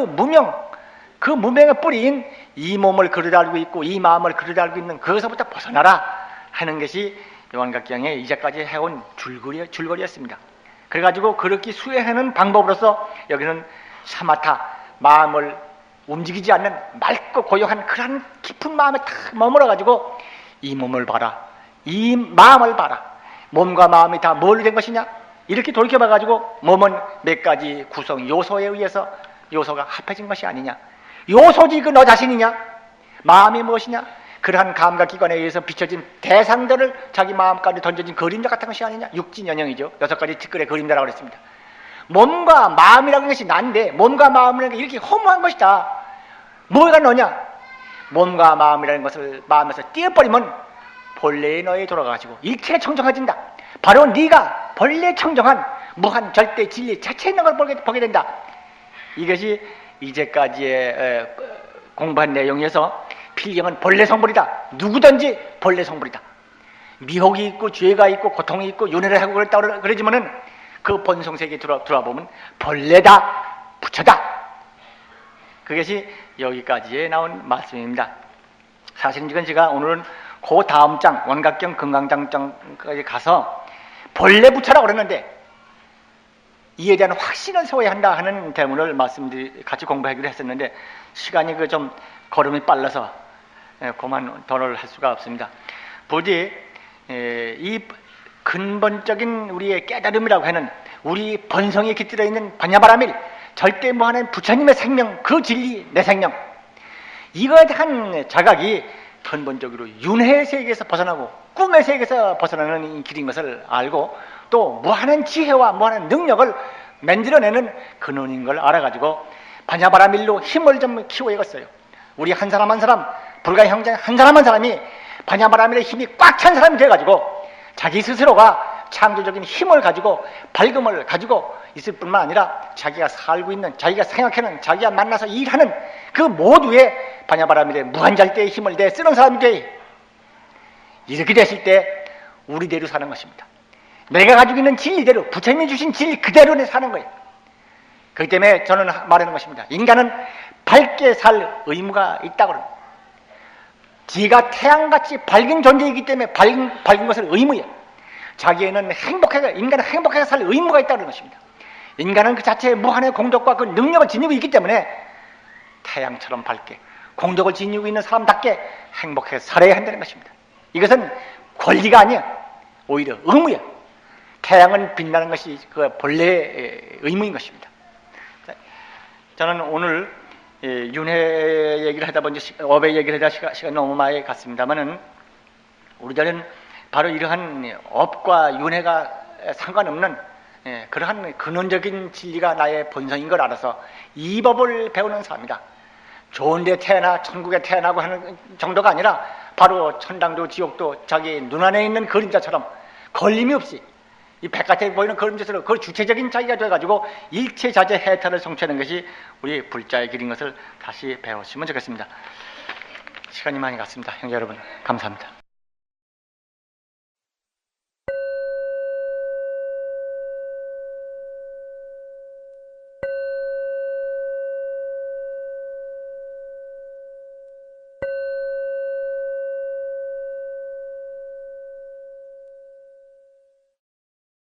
무명의 뿌리인 이 몸을 그릇 알고 있고 이 마음을 그릇 알고 있는 그것부터 벗어나라 하는 것이 요한각경에 이제까지 해온 줄거리였습니다. 그래가지고 그렇게 수행하는 방법으로서 여기는 사마타, 마음을 움직이지 않는 맑고 고요한 그런 깊은 마음에 탁 머물러가지고 이 몸을 봐라, 이 마음을 봐라. 몸과 마음이 다 뭘로 된 것이냐? 이렇게 돌이켜봐가지고 몸은 몇 가지 구성 요소에 의해서 요소가 합해진 것이 아니냐? 요소지 그 너 자신이냐? 마음이 무엇이냐? 그러한 감각기관에 의해서 비춰진 대상들을 자기 마음까지 던져진 그림자 같은 것이 아니냐? 육진연영이죠. 6가지 특글의 그림자라고 그랬습니다. 몸과 마음이라는 것이 난데 몸과 마음이라는 게 이렇게 허무한 것이다. 뭐가 너냐? 몸과 마음이라는 것을 마음에서 띄어버리면 본래의 너에 돌아가가지고 일체가 청정해진다. 바로 네가 본래 청정한 무한 절대 진리 자체에 있는 걸 보게 된다. 이것이 이제까지의 공부한 내용에서 필경은 본래 성불이다. 누구든지 본래 성불이다. 미혹이 있고 죄가 있고 고통이 있고 윤회를 하고 그러지만은 그 본성세계에 들어보면 본래다, 부처다. 그것이 여기까지에 나온 말씀입니다. 사실은 지금 제가 오늘은 그 다음 장 원각경 금강장장까지 가서 본래 부처라고 그러는데 이에 대한 확신을 세워야 한다 하는 대문을 같이 공부하기로 했었는데 시간이 좀 걸음이 빨라서 그만 더를 할 수가 없습니다. 부디 이 근본적인 우리의 깨달음이라고 하는 우리 본성에 깃들어 있는 반야바라밀 절대 무한한 부처님의 생명, 그 진리, 내 생명, 이거에 대한 자각이 근본적으로 윤회의 세계에서 벗어나고 꿈의 세계에서 벗어나는 길인 것을 알고 또 무한한 지혜와 무한한 능력을 만들어내는 근원인 걸 알아가지고 반야바라밀로 힘을 좀 키워야겠어요. 우리 한 사람 한 사람, 불가 형제 한 사람 한 사람이 반야바라밀의 힘이 꽉 찬 사람이 돼가지고 자기 스스로가 창조적인 힘을 가지고 밝음을 가지고 있을 뿐만 아니라 자기가 살고 있는, 자기가 생각하는, 자기가 만나서 일하는 그 모두의 반야바라밀의 무한잘대의 힘을 내 쓰는 사람이 돼. 이렇게 됐을 때 우리대로 사는 것입니다. 내가 가지고 있는 진리대로, 부처님이 주신 진리 그대로 내 사는 거예요. 그렇기 때문에 저는 말하는 것입니다. 인간은 밝게 살 의무가 있다고 합니다. 지가 태양같이 밝은 존재이기 때문에 밝은 것을 의무예요. 자기에는 인간은 행복하게 살 의무가 있다는 것입니다. 인간은 그 자체의 무한의 공덕과 그 능력을 지니고 있기 때문에 태양처럼 밝게 공덕을 지니고 있는 사람답게 행복하게 살아야 한다는 것입니다. 이것은 권리가 아니야. 오히려 의무야. 태양은 빛나는 것이 그 본래의 의무인 것입니다. 저는 오늘 윤회 얘기를 하다 보니 업의 얘기를 하다 시간이 너무 많이 갔습니다만은 우리들은 바로 이러한 업과 윤회가 상관없는 그러한 근원적인 진리가 나의 본성인 걸 알아서 이 법을 배우는 사람이다. 좋은 데 태어나 천국에 태어나고 하는 정도가 아니라 바로 천당도 지옥도 자기 눈안에 있는 그림자처럼 걸림이 없이 이 바깥에 보이는 그림자처럼 그 주체적인 자기가 되어가지고 일체자재 해탈을 성취하는 것이 우리 불자의 길인 것을 다시 배웠으면 좋겠습니다. 시간이 많이 갔습니다. 형제 여러분 감사합니다.